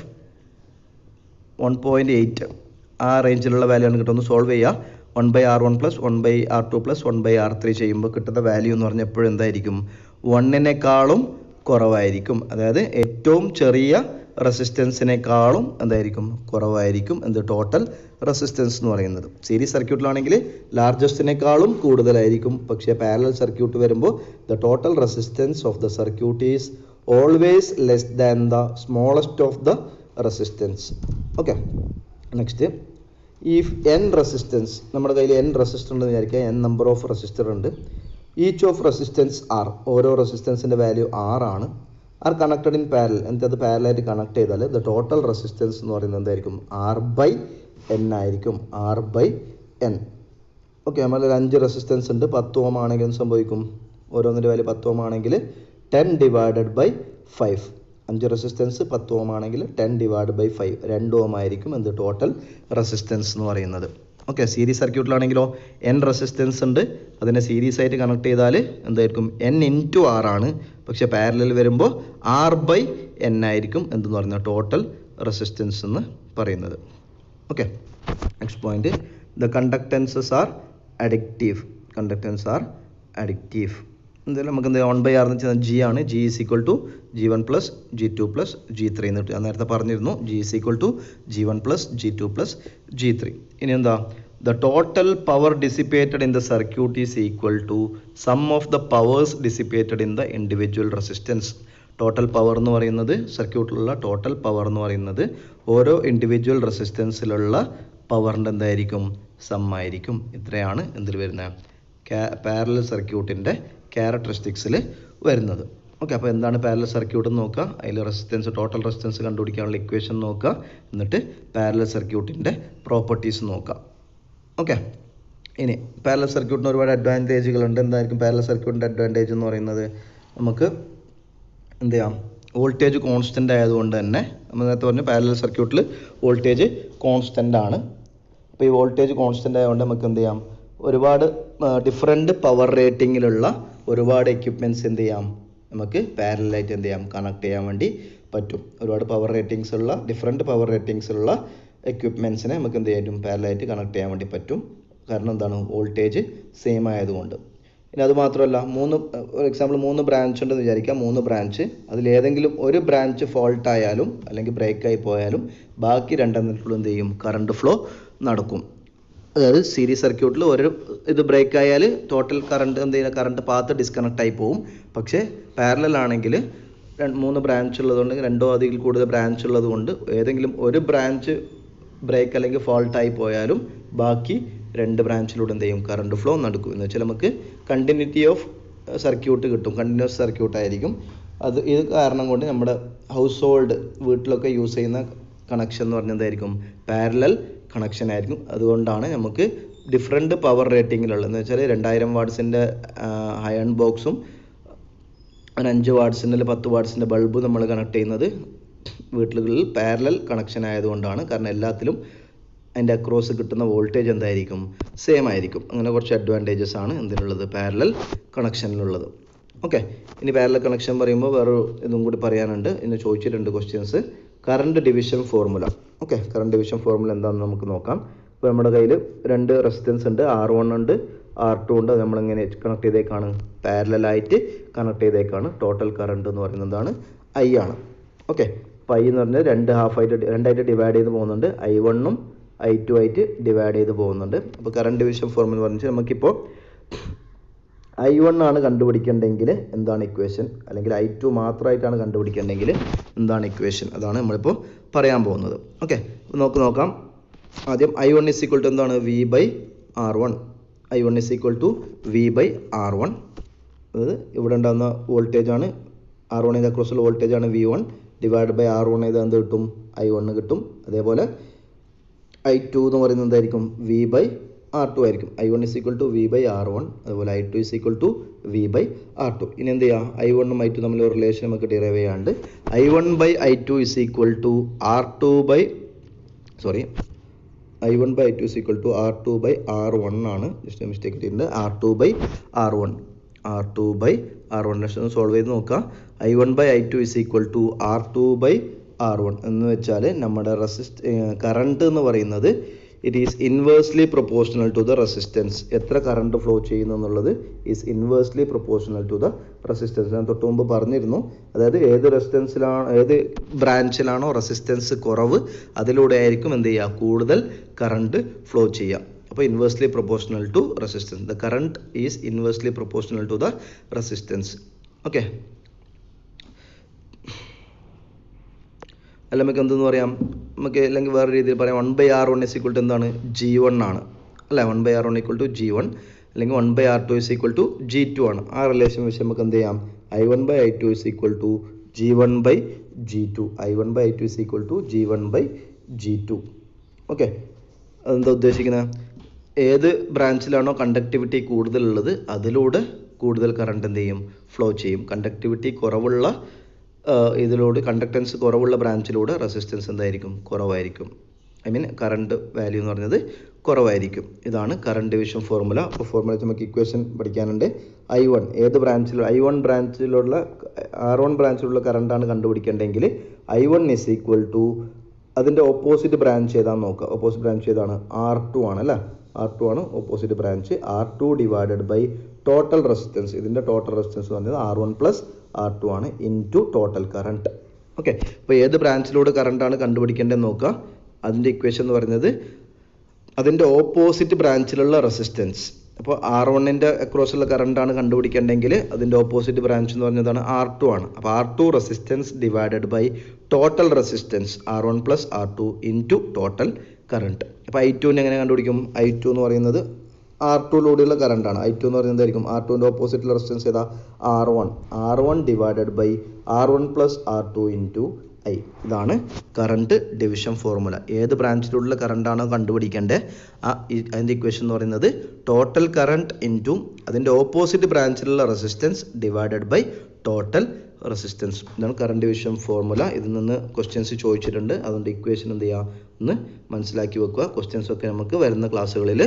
1.8 ആ റേഞ്ചിലുള്ള വാല്യൂ ആണ് കിട്ടുന്നത്. സോൾവ് ചെയ്യുക. 1/R1 plus 1/R2 plus 1/R3 ചെയ്യുമ്പോൾ കിട്ടുന്ന വാല്യൂ എന്ന് പറഞ്ഞാൽ എപ്പോഴും എന്തായിരിക്കും, 1നേക്കാളും കുറവായിരിക്കും. അതായത് ഏറ്റവും ചെറിയ റെസിസ്റ്റൻസിനേക്കാളും എന്തായിരിക്കും കുറവായിരിക്കും എന്ത് ടോട്ടൽ റെസിസ്റ്റൻസ് എന്ന് പറയുന്നത്. സീരീസ് സർക്യൂട്ടിലാണെങ്കിൽ ലാർജസ്റ്റിനേക്കാളും കൂടുതലായിരിക്കും. പക്ഷേ പാരലൽ സർക്യൂട്ട് വരുമ്പോൾ the total resistance of the circuit is always less than the smallest of the resistance. Okay, next if n resistance, നമ്മുടെ കയ്യിൽ n റെസിസ്റ്റർ ഉണ്ടെന്ന് വിചാരിക്കുക, n നമ്പർ ഓഫ് റെസിസ്റ്റർ ഉണ്ട്. ഈച്ച് ഓഫ് റെസിസ്റ്റൻസ് ആർ, ഓരോ റെസിസ്റ്റൻസിൻ്റെ value R ആണ്. Are connected in parallel, എന്നിട്ട് പാരലായിട്ട് connect ചെയ്താൽ ദ ടോട്ടൽ റെസിസ്റ്റൻസ് എന്ന് പറയുന്നത് എന്തായിരിക്കും R/N ആയിരിക്കും. R/N. ഓക്കെ, നമ്മളൊരു 5 റെസിസ്റ്റൻസ് ഉണ്ട്. 10 ഓം ആണെങ്കിൽ എന്ത് സംഭവിക്കും? ഓരോന്നിൻ്റെ വാല്യൂ 10 ഓം ആണെങ്കിൽ 10 ഡിവൈഡഡ് ബൈ 5. 5 റെസിസ്റ്റൻസ് 10 ഓം ആണെങ്കിൽ 10 ഡിവൈഡ് ബൈ 5 2 ഓം ആയിരിക്കും എന്ത് ടോട്ടൽ റെസിസ്റ്റൻസ് എന്ന് പറയുന്നത്. ഓക്കെ, സീരീസ് സർക്യൂട്ടിലാണെങ്കിലോ n റെസിസ്റ്റൻസ് ഉണ്ട്, അതിനെ സീരീസ് ആയിട്ട് കണക്ട് ചെയ്താൽ എന്തായിരിക്കും n ഇൻറ്റു ആർ ആണ്. പക്ഷേ പാരലൽ വരുമ്പോൾ R/N ആയിരിക്കും എന്തെന്ന് പറയുന്നത് ടോട്ടൽ റെസിസ്റ്റൻസ് എന്ന് പറയുന്നത്. Okay, next point, the conductances are അഡിക്റ്റീവ്. കണ്ടക്ടൻസ് ആർ അഡിക്റ്റീവ്. എന്തായാലും നമുക്ക് എന്താ 1/R എന്ന് വെച്ചാൽ G ആണ്. G is equal to G1 plus G2 plus G3 എന്ന് കിട്ടും. ഞാൻ നേരത്തെ പറഞ്ഞിരുന്നു G is equal to G1 plus G2 plus G3. ഇനി എന്താ, the total power dissipated in the circuit is equal to sum of the powers dissipated in the individual resistance. Total power എന്ന് പറയുന്നത്, സർക്യൂട്ടിലുള്ള total power എന്ന് പറയുന്നത് ഓരോ individual റെസിസ്റ്റൻസിലുള്ള പവറിൻ്റെ എന്തായിരിക്കും some ആയിരിക്കും. ഇത്രയാണ് എന്തിൽ വരുന്നത് പാരലൽ സർക്യൂട്ടിൻ്റെ ക്യാരക്ടറിസ്റ്റിക്സിൽ വരുന്നത്. ഓക്കെ, അപ്പോൾ എന്താണ് പാരലൽ സർക്യൂട്ട് എന്ന് നോക്കുക, അതിൽ റെസിസ്റ്റൻസ് ടോട്ടൽ റെസിസ്റ്റൻസ് കണ്ടുപിടിക്കാനുള്ള ഇക്വേഷൻ നോക്കുക, എന്നിട്ട് പാരലൽ സർക്യൂട്ടിൻ്റെ പ്രോപ്പർട്ടീസ് നോക്കുക. ഓക്കെ, ഇനി പാരലൽ സർക്യൂട്ടിന് ഒരുപാട് അഡ്വാൻറ്റേജുകളുണ്ട്. എന്തായിരിക്കും പാരലൽ സർക്യൂട്ടിൻ്റെ അഡ്വാൻറ്റേജ് എന്ന് പറയുന്നത്? നമുക്ക് എന്ത് ചെയ്യാം, വോൾട്ടേജ് കോൺസ്റ്റൻ്റ് ആയതുകൊണ്ട് തന്നെ നമ്മൾ നേരത്തെ പറഞ്ഞു പാരലൽ സർക്യൂട്ടിൽ വോൾട്ടേജ് കോൺസ്റ്റൻ്റ് ആണ്. അപ്പോൾ ഈ വോൾട്ടേജ് കോൺസ്റ്റൻ്റ് ആയതുകൊണ്ട് നമുക്ക് എന്ത് ചെയ്യാം, ഒരുപാട് ഡിഫറെൻറ്റ് പവർ റേറ്റിങ്ങിലുള്ള ഒരുപാട് എക്യുപ്മെൻറ്റ്സ് എന്ത് ചെയ്യാം, നമുക്ക് പാരലായിട്ട് എന്ത് ചെയ്യാം കണക്ട് ചെയ്യാൻ വേണ്ടി പറ്റും. ഒരുപാട് പവർ റേറ്റിങ്സ് ഉള്ള ഡിഫറെൻറ്റ് പവർ റേറ്റിങ്സ് ഉള്ള എക്യുപ്മെൻറ്റ്സിനെ നമുക്ക് എന്ത് ചെയ്യാൻ പാരലായിട്ട് കണക്ട് ചെയ്യാൻ വേണ്ടി പറ്റും. കാരണം എന്താണ്, വോൾട്ടേജ് സെയിം ആയതുകൊണ്ട്. ഇനി അത് മാത്രമല്ല, ഒരു എക്സാമ്പിൾ 3 ബ്രാഞ്ച് ഉണ്ടെന്ന് വിചാരിക്കാം. 3 ബ്രാഞ്ച്, അതിലേതെങ്കിലും ഒരു ബ്രാഞ്ച് ഫോൾട്ട് ആയാലും അല്ലെങ്കിൽ ബ്രേക്കായി പോയാലും ബാക്കി 2 എന്ത് ചെയ്യും, കറണ്ട് ഫ്ലോ നടക്കും. അതായത് സീരീസ് സർക്യൂട്ടിൽ ഒരു ഇത് ബ്രേക്ക് ആയാൽ ടോട്ടൽ കറണ്ട് എന്ത് ചെയ്യുക, കറണ്ട് പാത്ത് ഡിസ്കണക്ട് ആയി പോകും. പക്ഷേ പാരലൽ ആണെങ്കിൽ 3 ബ്രാഞ്ച് ഉള്ളതുകൊണ്ട്, 2 അതിൽ കൂടുതൽ ബ്രാഞ്ച് ഉള്ളത് കൊണ്ട് ഏതെങ്കിലും ഒരു ബ്രാഞ്ച് ബ്രേക്ക് അല്ലെങ്കിൽ ഫോൾട്ടായി പോയാലും ബാക്കി 2 ബ്രാഞ്ചിലൂടെ എന്ത് ചെയ്യും, കറണ്ട് ഫ്ലോ നടക്കും. എന്ന് വെച്ചാൽ നമുക്ക് കണ്ടിന്യൂറ്റി ഓഫ് സർക്യൂട്ട് കിട്ടും, കണ്ടിന്യൂസ് സർക്യൂട്ട് ആയിരിക്കും. ഇത് കാരണം കൊണ്ട് നമ്മുടെ ഹൗസ് ഹോൾഡ് വീട്ടിലൊക്കെ യൂസ് ചെയ്യുന്ന കണക്ഷൻ എന്ന് പറഞ്ഞാൽ എന്തായിരിക്കും, പാരലൽ കണക്ഷൻ ആയിരിക്കും. അതുകൊണ്ടാണ് നമുക്ക് ഡിഫറെൻറ്റ് പവർ റേറ്റിങ്ങിലുള്ള, എന്ന് വെച്ചാൽ 2000 വാട്ട്സിൻ്റെ അയൺ ബോക്സും 5 വാട്ട്സിൻ്റെ 10 വാട്ട്സിൻ്റെ ബൾബ് നമ്മൾ കണക്ട് ചെയ്യുന്നത് വീട്ടിലുകളിൽ പാരലൽ കണക്ഷൻ ആയതുകൊണ്ടാണ്. കാരണം എല്ലാത്തിലും അതിൻ്റെ അക്രോസ് കിട്ടുന്ന വോൾട്ടേജ് എന്തായിരിക്കും, സെയിം ആയിരിക്കും. അങ്ങനെ കുറച്ച് അഡ്വാൻറ്റേജസ് ആണ് എന്തിനുള്ളത്, പാരലൽ കണക്ഷനിലുള്ളത്. ഓക്കെ, ഇനി പാരലൽ കണക്ഷൻ പറയുമ്പോൾ വേറൊരു ഇതും കൂടി പറയാനുണ്ട്. ഇന്ന് ചോദിച്ചിട്ടുണ്ട് questions, current division formula. Okay, current division formula എന്താണെന്ന് നമുക്ക് നോക്കാം. ഇപ്പോൾ നമ്മുടെ കയ്യിൽ 2 റെസിസ്റ്റൻസ് ഉണ്ട്, R1 ഉണ്ട്, R2 ഉണ്ട്. അത് നമ്മളെങ്ങനെ കണക്ട് ചെയ്തേക്കാണ്, പാരലായിട്ട് കണക്ട് ചെയ്തേക്കാണ്. ടോട്ടൽ കറണ്ട് എന്ന് പറയുന്നതാണ് I ആണ്. ഓക്കെ, അപ്പോൾ I എന്ന് പറഞ്ഞാൽ 2 ഡിവൈഡ് ചെയ്ത് പോകുന്നുണ്ട്. I1ഉം I2 ആയിട്ട് ഡിവൈഡ് ചെയ്ത് പോകുന്നുണ്ട്. അപ്പോൾ കറണ്ട് ഡിവിഷൻ ഫോർമുല പറഞ്ഞാൽ നമുക്കിപ്പോൾ I1 ആണ് കണ്ടുപിടിക്കേണ്ടെങ്കിൽ എന്താണ് ഇക്വേഷൻ, അല്ലെങ്കിൽ I2 മാത്രമായിട്ടാണ് കണ്ടുപിടിക്കേണ്ടെങ്കിൽ എന്താണ് ഇക്വേഷൻ, അതാണ് നമ്മളിപ്പോൾ പറയാൻ പോകുന്നത്. ഓക്കെ, നോക്കാം. ആദ്യം I1 ഈസ് ഈക്വൽ ടു എന്താണ്, V/R1. I1 is equal to V/R1. അതായത് ഇവിടെ ഉണ്ടാകുന്ന വോൾട്ടേജാണ് R1 അക്രോസുള്ള വോൾട്ടേജാണ് V1 ഡിവൈഡ് ബൈ R1 എന്ത് കിട്ടും, I1 കിട്ടും. അതേപോലെ I2 എന്ന് പറയുന്നത് എന്തായിരിക്കും, V/R2 ആയിരിക്കും. I1 is equal to V/R1. അതുപോലെ I2 is equal to V/R2. ഇനി എന്ത് ചെയ്യുക, I1 ഉം I2 തമ്മിൽ ഒരു റിലേഷൻ നമുക്ക് ഡിറൈവ് ചെയ്യാണ്ട് I1/I2 is equal to I1/I2 is equal to R2/R1 ആണ്. ജസ്റ്റ് മിസ്റ്റേക്ക് ഇട്ടിട്ടുണ്ട്, R2/R1. R2/R1 സോൾവ് ചെയ്ത് നോക്കുക. I1/I2 is equal to R2/R1 എന്ന് വെച്ചാൽ നമ്മുടെ കറണ്ട് എന്ന് പറയുന്നത് it is inversely proportional to the resistance. എത്ര കറണ്ട് ഫ്ലോ ചെയ്യുന്നു എന്നുള്ളത് is inversely proportional to the resistance. ഞാൻ തൊട്ട് മുമ്പ് പറഞ്ഞിരുന്നു, അതായത് ഏത് ബ്രാഞ്ചിലാണോ റെസിസ്റ്റൻസ് കുറവ് അതിലൂടെ ആയിരിക്കും എന്ത് ചെയ്യുക, കൂടുതൽ കറണ്ട് ഫ്ലോ ചെയ്യുക. അപ്പോൾ inversely proportional to resistance, the current is inversely proportional to the resistance. Okay, അല്ല നമുക്ക് എന്തെന്ന് പറയാം, നമുക്ക് അല്ലെങ്കിൽ വേറെ രീതിയിൽ പറയാം 1/R1 = എന്താണ്, G1 ആണ് അല്ലേ. 1/R1 = G1 അല്ലെങ്കിൽ 1/R2 = G2 ആണ്. ആ റിലേഷൻ വെച്ച് നമുക്ക് എന്ത് ചെയ്യാം, I1/I2 = G1/G2, I1/I2 = G1/G2. Okay, അതെന്താ ഉദ്ദേശിക്കുന്നത്, ഏത് ബ്രാഞ്ചിലാണോ കണ്ടക്ടിവിറ്റി കൂടുതലുള്ളത് അതിലൂടെ കൂടുതൽ കറണ്ട് എന്ത് ചെയ്യും, ഫ്ലോ ചെയ്യും. കണ്ടക്ടിവിറ്റി കുറവുള്ള ഇതിലൂടെ കണ്ടക്ടൻസ് കുറവുള്ള ബ്രാഞ്ചിലൂടെ റെസിസ്റ്റൻസ് എന്തായിരിക്കും, കുറവായിരിക്കും. കറണ്ട് വാല്യൂ എന്ന് പറഞ്ഞത് കുറവായിരിക്കും. ഇതാണ് കറണ്ട് ഡിവിഷൻ ഫോർമുല. അപ്പോൾ ഫോർമുല നമുക്ക് ഇക്വേഷൻ പഠിക്കാനുണ്ട്. I1 ഏത് ബ്രാഞ്ചിൽ, R1 ബ്രാഞ്ചിലുള്ള കറണ്ടാണ് കണ്ടുപിടിക്കേണ്ടതെങ്കിൽ I1 = അതിൻ്റെ ഓപ്പോസിറ്റ് ബ്രാഞ്ച് ഏതാണെന്ന് നോക്കുക. ഓപ്പോസിറ്റ് ബ്രാഞ്ച് ഏതാണ്, R2 ആണ് അല്ലേ. R2 ആണ് opposite branch. R2 divided by total resistance, ഇതിൻ്റെ ടോട്ടൽ റെസിസ്റ്റൻസ് എന്ന് പറഞ്ഞത് R1 + R2 ആണ് ഇൻറ്റു ടോട്ടൽ കറണ്ട്. ഓക്കെ, അപ്പോൾ ഏത് ബ്രാഞ്ചിലൂടെ കറണ്ടാണ് കണ്ടുപിടിക്കേണ്ടതെന്ന് നോക്കുക. അതിൻ്റെ ഇക്വേഷൻ എന്ന് പറയുന്നത് അതിൻ്റെ ഓപ്പോസിറ്റ് ബ്രാഞ്ചിലുള്ള റെസിസ്റ്റൻസ്. അപ്പോൾ R1ൻ്റെ അക്രോസുള്ള കറണ്ടാണ് കണ്ടുപിടിക്കേണ്ടതെങ്കിൽ അതിൻ്റെ ഓപ്പോസിറ്റ് ബ്രാഞ്ച് എന്ന് പറഞ്ഞതാണ് R2 ആണ്. അപ്പോൾ R2 resistance divided by total resistance R1 + R2 into total current. അപ്പോൾ I2നെ എങ്ങനെ കണ്ടുപിടിക്കും, I2 എന്ന് പറയുന്നത് R2ലൂടെയുള്ള കറണ്ടാണ്. I2 എന്ന് പറയുന്നത് എന്തായിരിക്കും, R2ൻ്റെ ഓപ്പോസിറ്റുള്ള റെസിസ്റ്റൻസ് ഏതാ, R1 divided by R1 + R2 into I. ഇതാണ് കറണ്ട് ഡിവിഷൻ ഫോർമുല. ഏത് ബ്രാഞ്ചിലുള്ള കറണ്ടാണോ കണ്ടുപിടിക്കേണ്ടത് അതിൻ്റെ ഇക്വേഷൻ എന്ന് പറയുന്നത് ടോട്ടൽ കറണ്ട് ഇൻറ്റു അതിൻ്റെ ഓപ്പോസിറ്റ് ബ്രാഞ്ചിലുള്ള resistance divided by total resistance. ഇതാണ് കറണ്ട് ഡിവിഷൻ ഫോർമുല. ഇതിൽ നിന്ന് ക്വസ്റ്റ്യൻസ് ചോദിച്ചിട്ടുണ്ട്. അതുകൊണ്ട് ഇക്വേഷൻ എന്ത് ചെയ്യുക, ഒന്ന് മനസ്സിലാക്കി വെക്കുക. ക്വസ്റ്റ്യൻസ് ഒക്കെ നമുക്ക് വരുന്ന ക്ലാസ്സുകളിൽ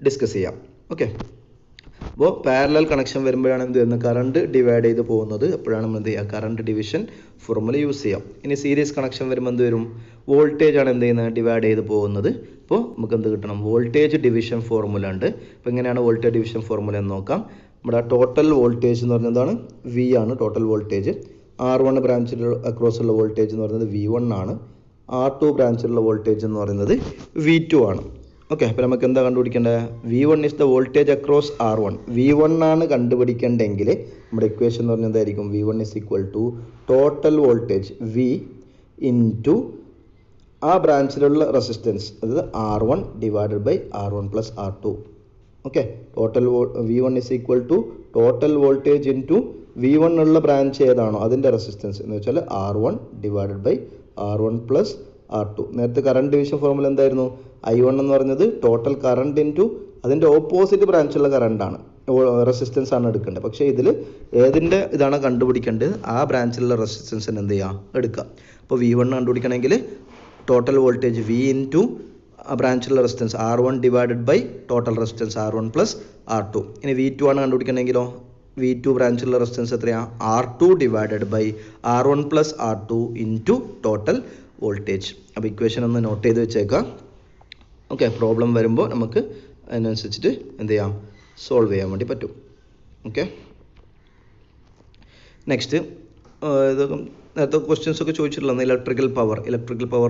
ഡിസ്കസ് ചെയ്യാം. ഓക്കെ, അപ്പോൾ പാരലൽ കണക്ഷൻ വരുമ്പോഴാണ് എന്ത് ചെയ്യുന്നത്, കറണ്ട് ഡിവൈഡ് ചെയ്ത് പോകുന്നത്. അപ്പോഴാണ് നമ്മൾ എന്ത് ചെയ്യുക, കറണ്ട് ഡിവിഷൻ ഫോർമുല യൂസ് ചെയ്യാം. ഇനി സീരീസ് കണക്ഷൻ വരുമ്പോൾ എന്ത് വരും, വോൾട്ടേജ് ആണ് എന്ത് ചെയ്യുന്നത്, ഡിവൈഡ് ചെയ്ത് പോകുന്നത്. അപ്പോൾ നമുക്ക് എന്ത് കിട്ടണം, വോൾട്ടേജ് ഡിവിഷൻ ഫോർമുല ഉണ്ട്. അപ്പോൾ എങ്ങനെയാണ് വോൾട്ടേജ് ഡിവിഷൻ ഫോർമുല എന്ന് നോക്കാം. നമ്മുടെ ടോട്ടൽ വോൾട്ടേജ് എന്ന് പറയുന്നതാണ് V ആണ് ടോട്ടൽ വോൾട്ടേജ്. R1 ബ്രാഞ്ചിൽ അക്രോസ് ഉള്ള വോൾട്ടേജ് എന്ന് പറയുന്നത് V1 ആണ്. R2 ബ്രാഞ്ചിലുള്ള വോൾട്ടേജ് എന്ന് പറയുന്നത് V2 ആണ്. ഓക്കെ, അപ്പോൾ നമുക്ക് എന്താ കണ്ടുപിടിക്കേണ്ടത്, V1 is the voltage across R1. V1 ആണ് കണ്ടുപിടിക്കേണ്ടതെങ്കിൽ നമ്മുടെ ഇക്വേഷൻ എന്ന് പറഞ്ഞാൽ എന്തായിരിക്കും, V1 = total voltage V into ആ ബ്രാഞ്ചിലുള്ള റെസിസ്റ്റൻസ്, അതായത് R1 divided by R1 + R2. Okay, V1 = total voltage into V1 ഉള്ള ബ്രാഞ്ച് ഏതാണോ അതിൻ്റെ റെസിസ്റ്റൻസ് എന്ന് വെച്ചാൽ R1 divided by R1 + R2. നേരത്തെ കറണ്ട് ഡിവിഷൻ ഫോർമുല എന്തായിരുന്നു, I1 എന്ന് പറയുന്നത് ടോട്ടൽ കറണ്ട് ഇൻറ്റു അതിൻ്റെ ഓപ്പോസിറ്റ് ബ്രാഞ്ചുള്ള കറണ്ടാണ്, റെസിസ്റ്റൻസ് ആണ് എടുക്കേണ്ടത്. പക്ഷേ ഇതിൽ ഏതിൻ്റെ ഇതാണ് കണ്ടുപിടിക്കേണ്ടത്, ആ ബ്രാഞ്ചിലുള്ള റെസിസ്റ്റൻസിന് എന്ത് ചെയ്യുക, എടുക്കുക. അപ്പോൾ V1 കണ്ടുപിടിക്കണമെങ്കിൽ ടോട്ടൽ വോൾട്ടേജ് V ഇൻറ്റു ആ ബ്രാഞ്ചിലുള്ള resistance R1 divided by total resistance R1 + R2. ഇനി V2 ആണ് കണ്ടുപിടിക്കണമെങ്കിലോ V2 ബ്രാഞ്ചിലുള്ള റെസിസ്റ്റൻസ് എത്രയാണ്, R2 divided by R1 + R2 into total voltage. അപ്പോൾ ഇക്വേഷൻ ഒന്ന് നോട്ട് ചെയ്ത് വെച്ചേക്കാം. ഓക്കെ, പ്രോബ്ലം വരുമ്പോൾ നമുക്ക് അതിനനുസരിച്ചിട്ട് എന്ത് ചെയ്യാം, സോൾവ് ചെയ്യാൻ വേണ്ടി പറ്റും. ഓക്കെ, നെക്സ്റ്റ് ഇതൊക്കെ നേരത്തെ ക്വസ്റ്റ്യൻസ് ഒക്കെ ചോദിച്ചിട്ടുള്ളത് ഇലക്ട്രിക്കൽ പവർ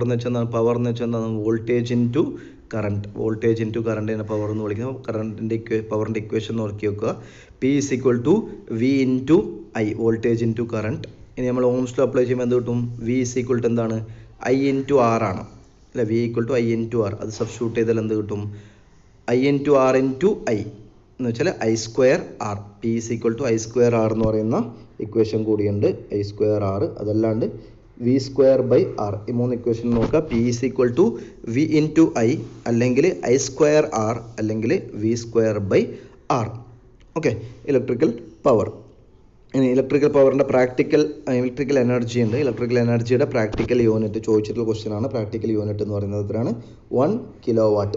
എന്ന് വെച്ചാൽ എന്താണ്, പവർ എന്ന് വെച്ചാൽ എന്താണ്, voltage into current. Voltage into കറണ്ടിനെ പവർ എന്ന് വിളിക്കുന്നത്. പവറിൻ്റെ ഇക്വേഷൻ നോക്കി വെക്കുക. P = V into I, voltage into current. ഇനി നമ്മൾ ഓംസ് ലോ അപ്ലൈ ചെയ്യുമ്പോൾ എന്ത് കിട്ടും, V = എന്താണ്, I ഇൻറ്റു R ആണ് അല്ലെ. V = I into R. അത് സബ്സ്റ്റിറ്റ്യൂട്ട് ചെയ്താൽ എന്ത് കിട്ടും, I into R into I എന്ന് വെച്ചാൽ I² R. P = I² R എന്ന് പറയുന്ന ഇക്വേഷൻ കൂടിയുണ്ട്, I² R. അതല്ലാണ്ട് V² R. ഈ മൂന്ന് ഇക്വേഷൻ നോക്കുക. P = V ഇൻറ്റു I അല്ലെങ്കിൽ I² R അല്ലെങ്കിൽ V² R. Okay, electrical power. ഇനി ഇലക്ട്രിക്കൽ പവറിൻ്റെ ഇലക്ട്രിക്കൽ എനർജി ഉണ്ട്. ഇലക്ട്രിക്കൽ എനർജിയുടെ പ്രാക്ടിക്കൽ യൂണിറ്റ് ചോദിച്ചിട്ടുള്ള ക്വസ്റ്റ്യൻ ആണ്. പ്രാക്ടിക്കൽ യൂണിറ്റ് എന്ന് പറയുന്നത് എത്രയാണ്, 1 കിലോവാട്ട്.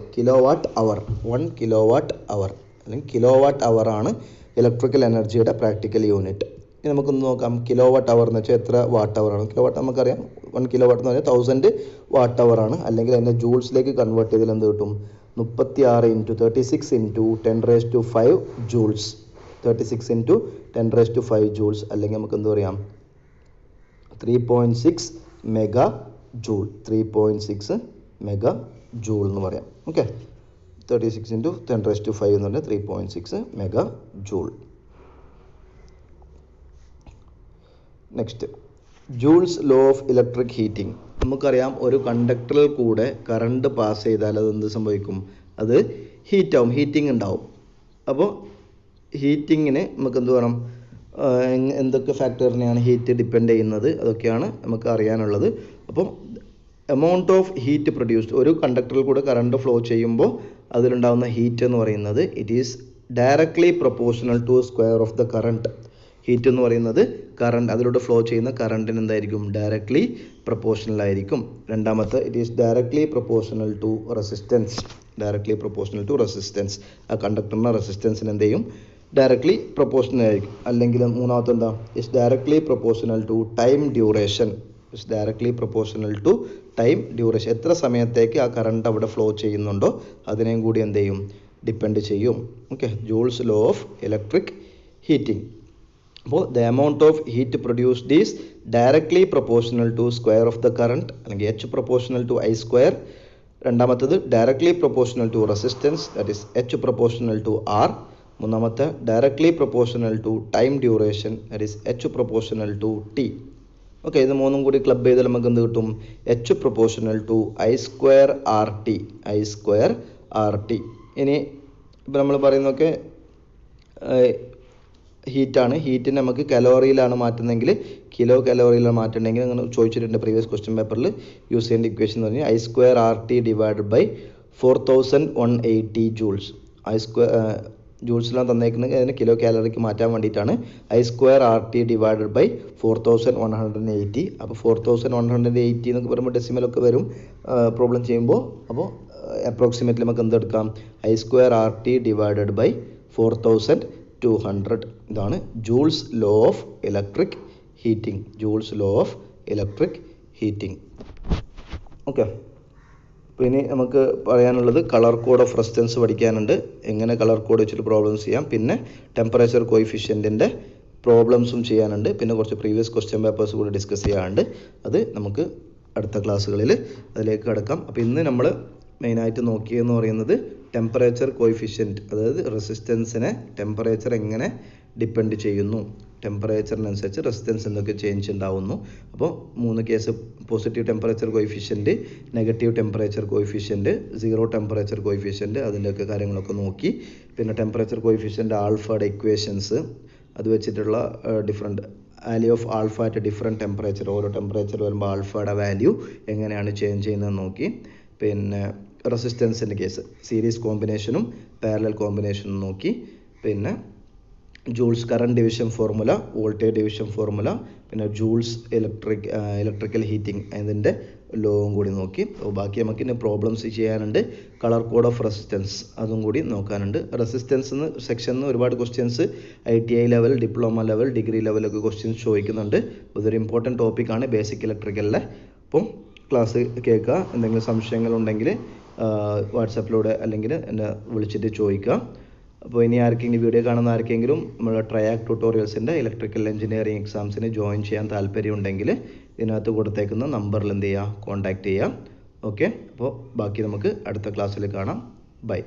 1 കിലോവാട്ട് അവർ അല്ലെങ്കിൽ കിലോവാട്ട് അവർ ആണ് ഇലക്ട്രിക്കൽ എനർജിയുടെ പ്രാക്ടിക്കൽ യൂണിറ്റ്. ഇനി നമുക്കൊന്ന് നോക്കാം, കിലോവാട്ട് അവർ എന്ന് വെച്ചാൽ എത്ര വാട്ട് അവർ ആണ്. കിലോവാട്ട് നമുക്കറിയാം, 1 കിലോവാട്ട് എന്ന് പറഞ്ഞാൽ 1000 വാട്ട് അവർ ആണ്. അല്ലെങ്കിൽ അതിൻ്റെ ജൂൾസിലേക്ക് കൺവേർട്ട് ചെയ്താൽ എന്ത് കിട്ടും, 36 into 36 into 10⁵ joules. 36 into 10⁵ joules, അല്ലെങ്കിൽ നമുക്ക് എന്ത് പറയാം 3.6 മെഗാ ജൂൾ. 3.6 മെഗാ ജൂൾ എന്ന് പറയാം. ഓക്കെ, 36 ഇൻറ്റു 10⁵ എന്ന് പറഞ്ഞാൽ 3.6 mega joule. Next, joules law of electric heating. നമുക്കറിയാം ഒരു കണ്ടക്ടറിൽ കൂടെ കറണ്ട് പാസ് ചെയ്താൽ അത് എന്ത് സംഭവിക്കും? അത് ഹീറ്റാവും, ഹീറ്റിംഗ് ഉണ്ടാവും. അപ്പോൾ ഹീറ്റിങ്ങിന് നമുക്ക് എന്ത് വേണം? എന്തൊക്കെ ഫാക്ടറിനെയാണ് ഹീറ്റ് ഡിപ്പെൻഡ് ചെയ്യുന്നത്, അതൊക്കെയാണ് നമുക്ക് അറിയാനുള്ളത്. അപ്പോൾ എമൗണ്ട് ഓഫ് ഹീറ്റ് പ്രൊഡ്യൂസ്ഡ്, ഒരു കണ്ടക്ടറിൽ കൂടെ കറണ്ട് ഫ്ലോ ചെയ്യുമ്പോൾ അതിലുണ്ടാകുന്ന ഹീറ്റ് എന്ന് പറയുന്നത് it is directly proportional to square of the current. Heat എന്ന് പറയുന്നത് കറണ്ട്, അതിലൂടെ ഫ്ലോ ചെയ്യുന്ന കറണ്ടിന് എന്തായിരിക്കും? ഡയറക്ട്ലി പ്രൊപ്പോർഷണൽ ആയിരിക്കും. രണ്ടാമത്തെ, it is directly proportional to resistance. Directly proportional to resistance, ആ കണ്ടക്ടറിൻ്റെ റെസിസ്റ്റൻസിന് എന്ത് ചെയ്യും? ഡയറക്ട്ലി പ്രൊപ്പോർഷണൽ ആയിരിക്കും. അല്ലെങ്കിൽ മൂന്നാമത്തെ എന്താ? It's directly proportional to time duration. It's directly proportional to time duration. എത്ര സമയത്തേക്ക് ആ കറണ്ട് അവിടെ ഫ്ലോ ചെയ്യുന്നുണ്ടോ അതിനെയും കൂടി എന്ത് ചെയ്യും? ഡിപ്പെൻഡ് ചെയ്യും. Okay, Joule's law of electric heating. അപ്പോൾ the amount of heat produced is directly proportional to square of the current, അല്ലെങ്കിൽ H proportional to I square. രണ്ടാമത്തത് directly proportional to resistance, that is H proportional to R. മൂന്നാമത്തെ directly proportional to time duration, that is H proportional to T. Okay, ഇത് മൂന്നും കൂടി club ചെയ്താൽ നമുക്ക് എന്ത് കിട്ടും? H proportional to I square R T. I square R T. ഇനി ഇപ്പോൾ നമ്മൾ പറയുന്നതൊക്കെ ഹീറ്റാണ്. ഹീറ്റിന് നമുക്ക് കലോറിയിലാണ് മാറ്റുന്നതെങ്കിൽ കിലോ കലോറിയിലാണ് മാറ്റുന്നെങ്കിൽ അങ്ങനെ ചോദിച്ചിട്ടുണ്ട് പ്രീവിയസ് ക്വസ്റ്റ്യൻ പേപ്പറിൽ. യൂസ് ചെയ്യേണ്ട ഇക്വേഷൻ എന്ന് പറഞ്ഞാൽ I square R T divided by 4180 joules. I square ജൂൾസിലാണ് തന്നേക്കുന്നത്, അതിന് കിലോ കാലറിക്ക് മാറ്റാൻ വേണ്ടിയിട്ടാണ്. I square R T divided by 4180. അപ്പോൾ 4180 എന്നൊക്കെ പറയുമ്പോൾ ഡെസിമലൊക്കെ വരും പ്രോബ്ലം ചെയ്യുമ്പോൾ. അപ്പോൾ അപ്രോക്സിമേറ്റ്ലി നമുക്ക് എന്തെടുക്കാം? I square R T divided by 4200. ഇതാണ് Joule's law of electric heating. Joule's law of electric heating. Okay, അപ്പോൾ ഇനി നമുക്ക് പറയാനുള്ളത് കളർ കോഡ് ഓഫ് റെസിസ്റ്റൻസ് പഠിക്കാനുണ്ട്. എങ്ങനെ കളർ കോഡ് വെച്ചിട്ട് പ്രോബ്ലംസ് ചെയ്യാം. പിന്നെ ടെമ്പറേച്ചർ കോയിഫിഷ്യൻറ്റിൻ്റെ പ്രോബ്ലംസും ചെയ്യാനുണ്ട്. പിന്നെ കുറച്ച് പ്രീവിയസ് ക്വസ്റ്റ്യൻ പേപ്പേഴ്സ് കൂടി ഡിസ്കസ് ചെയ്യാനുണ്ട്. അത് നമുക്ക് അടുത്ത ക്ലാസ്സുകളിൽ അതിലേക്ക് കിടക്കാം. അപ്പോൾ ഇന്ന് നമ്മൾ മെയിനായിട്ട് നോക്കിയെന്ന് പറയുന്നത് ടെമ്പറേച്ചർ കോയിഫിഷ്യൻറ്റ്, അതായത് റെസിസ്റ്റൻസിനെ ടെമ്പറേച്ചർ എങ്ങനെ ഡിപ്പെൻഡ് ചെയ്യുന്നു, ടെമ്പറേച്ചറിനനുസരിച്ച് റെസിസ്റ്റൻസ് എന്തൊക്കെ ചേഞ്ച് ഉണ്ടാവുന്നു. അപ്പോൾ 3 case: positive temperature coefficient, negative temperature coefficient, zero temperature coefficient, അതിൻ്റെയൊക്കെ കാര്യങ്ങളൊക്കെ നോക്കി. പിന്നെ ടെമ്പറേച്ചർ കോയിഫിഷ്യൻറ്റ് ആൽഫയുടെ ഇക്വേഷൻസ്, അത് വെച്ചിട്ടുള്ള different value of alpha at different temperature, ഓരോ ടെമ്പറേച്ചർ വരുമ്പോൾ ആൽഫയുടെ വാല്യൂ എങ്ങനെയാണ് ചേഞ്ച് ചെയ്യുന്നതെന്ന് നോക്കി. പിന്നെ റെസിസ്റ്റൻസിൻ്റെ കേസ് സീരീസ് കോമ്പിനേഷനും പാരലൽ കോമ്പിനേഷനും നോക്കി. പിന്നെ joules current division formula, voltage division formula, പിന്നെ ജൂൾസ് ഇലക്ട്രിക്കൽ ഹീറ്റിംഗ് അതിൻ്റെ ലോവും കൂടി നോക്കി. അപ്പോൾ ബാക്കി നമുക്ക് ഇനി പ്രോബ്ലംസ് ചെയ്യാനുണ്ട്. കളർ കോഡ് ഓഫ് റെസിസ്റ്റൻസ് അതും കൂടി നോക്കാനുണ്ട്. റെസിസ്റ്റൻസ് സെക്ഷനിൽ ഒരുപാട് questions ITI level, diploma level, degree ലെവലൊക്കെ ക്വസ്റ്റ്യൻസ് ചോദിക്കുന്നുണ്ട്. ഇതൊരു ഇമ്പോർട്ടൻറ്റ് ടോപ്പിക്കാണ് ബേസിക് ഇലക്ട്രിക്കലിലെ. അപ്പം ക്ലാസ് കേൾക്കുക. എന്തെങ്കിലും സംശയങ്ങളുണ്ടെങ്കിൽ വാട്സാപ്പിലൂടെ അല്ലെങ്കിൽ എന്നെ വിളിച്ചിട്ട് ചോദിക്കുക. അപ്പോൾ ഇനി ആർക്കെങ്കിലും വീഡിയോ കാണുന്ന ആർക്കെങ്കിലും നമ്മുടെ ട്രയാക് ട്യൂട്ടോറിയൽസിൻ്റെ ഇലക്ട്രിക്കൽ എഞ്ചിനീയറിംഗ് എക്സാംസിന് ജോയിൻ ചെയ്യാൻ താല്പര്യമുണ്ടെങ്കിൽ ഇതിനകത്ത് കൊടുത്തേക്കുന്ന നമ്പറിൽ എന്ത് ചെയ്യുക? കോൺടാക്റ്റ് ചെയ്യുക. ഓക്കെ, അപ്പോൾ ബാക്കി നമുക്ക് അടുത്ത ക്ലാസ്സിൽ കാണാം. ബൈ.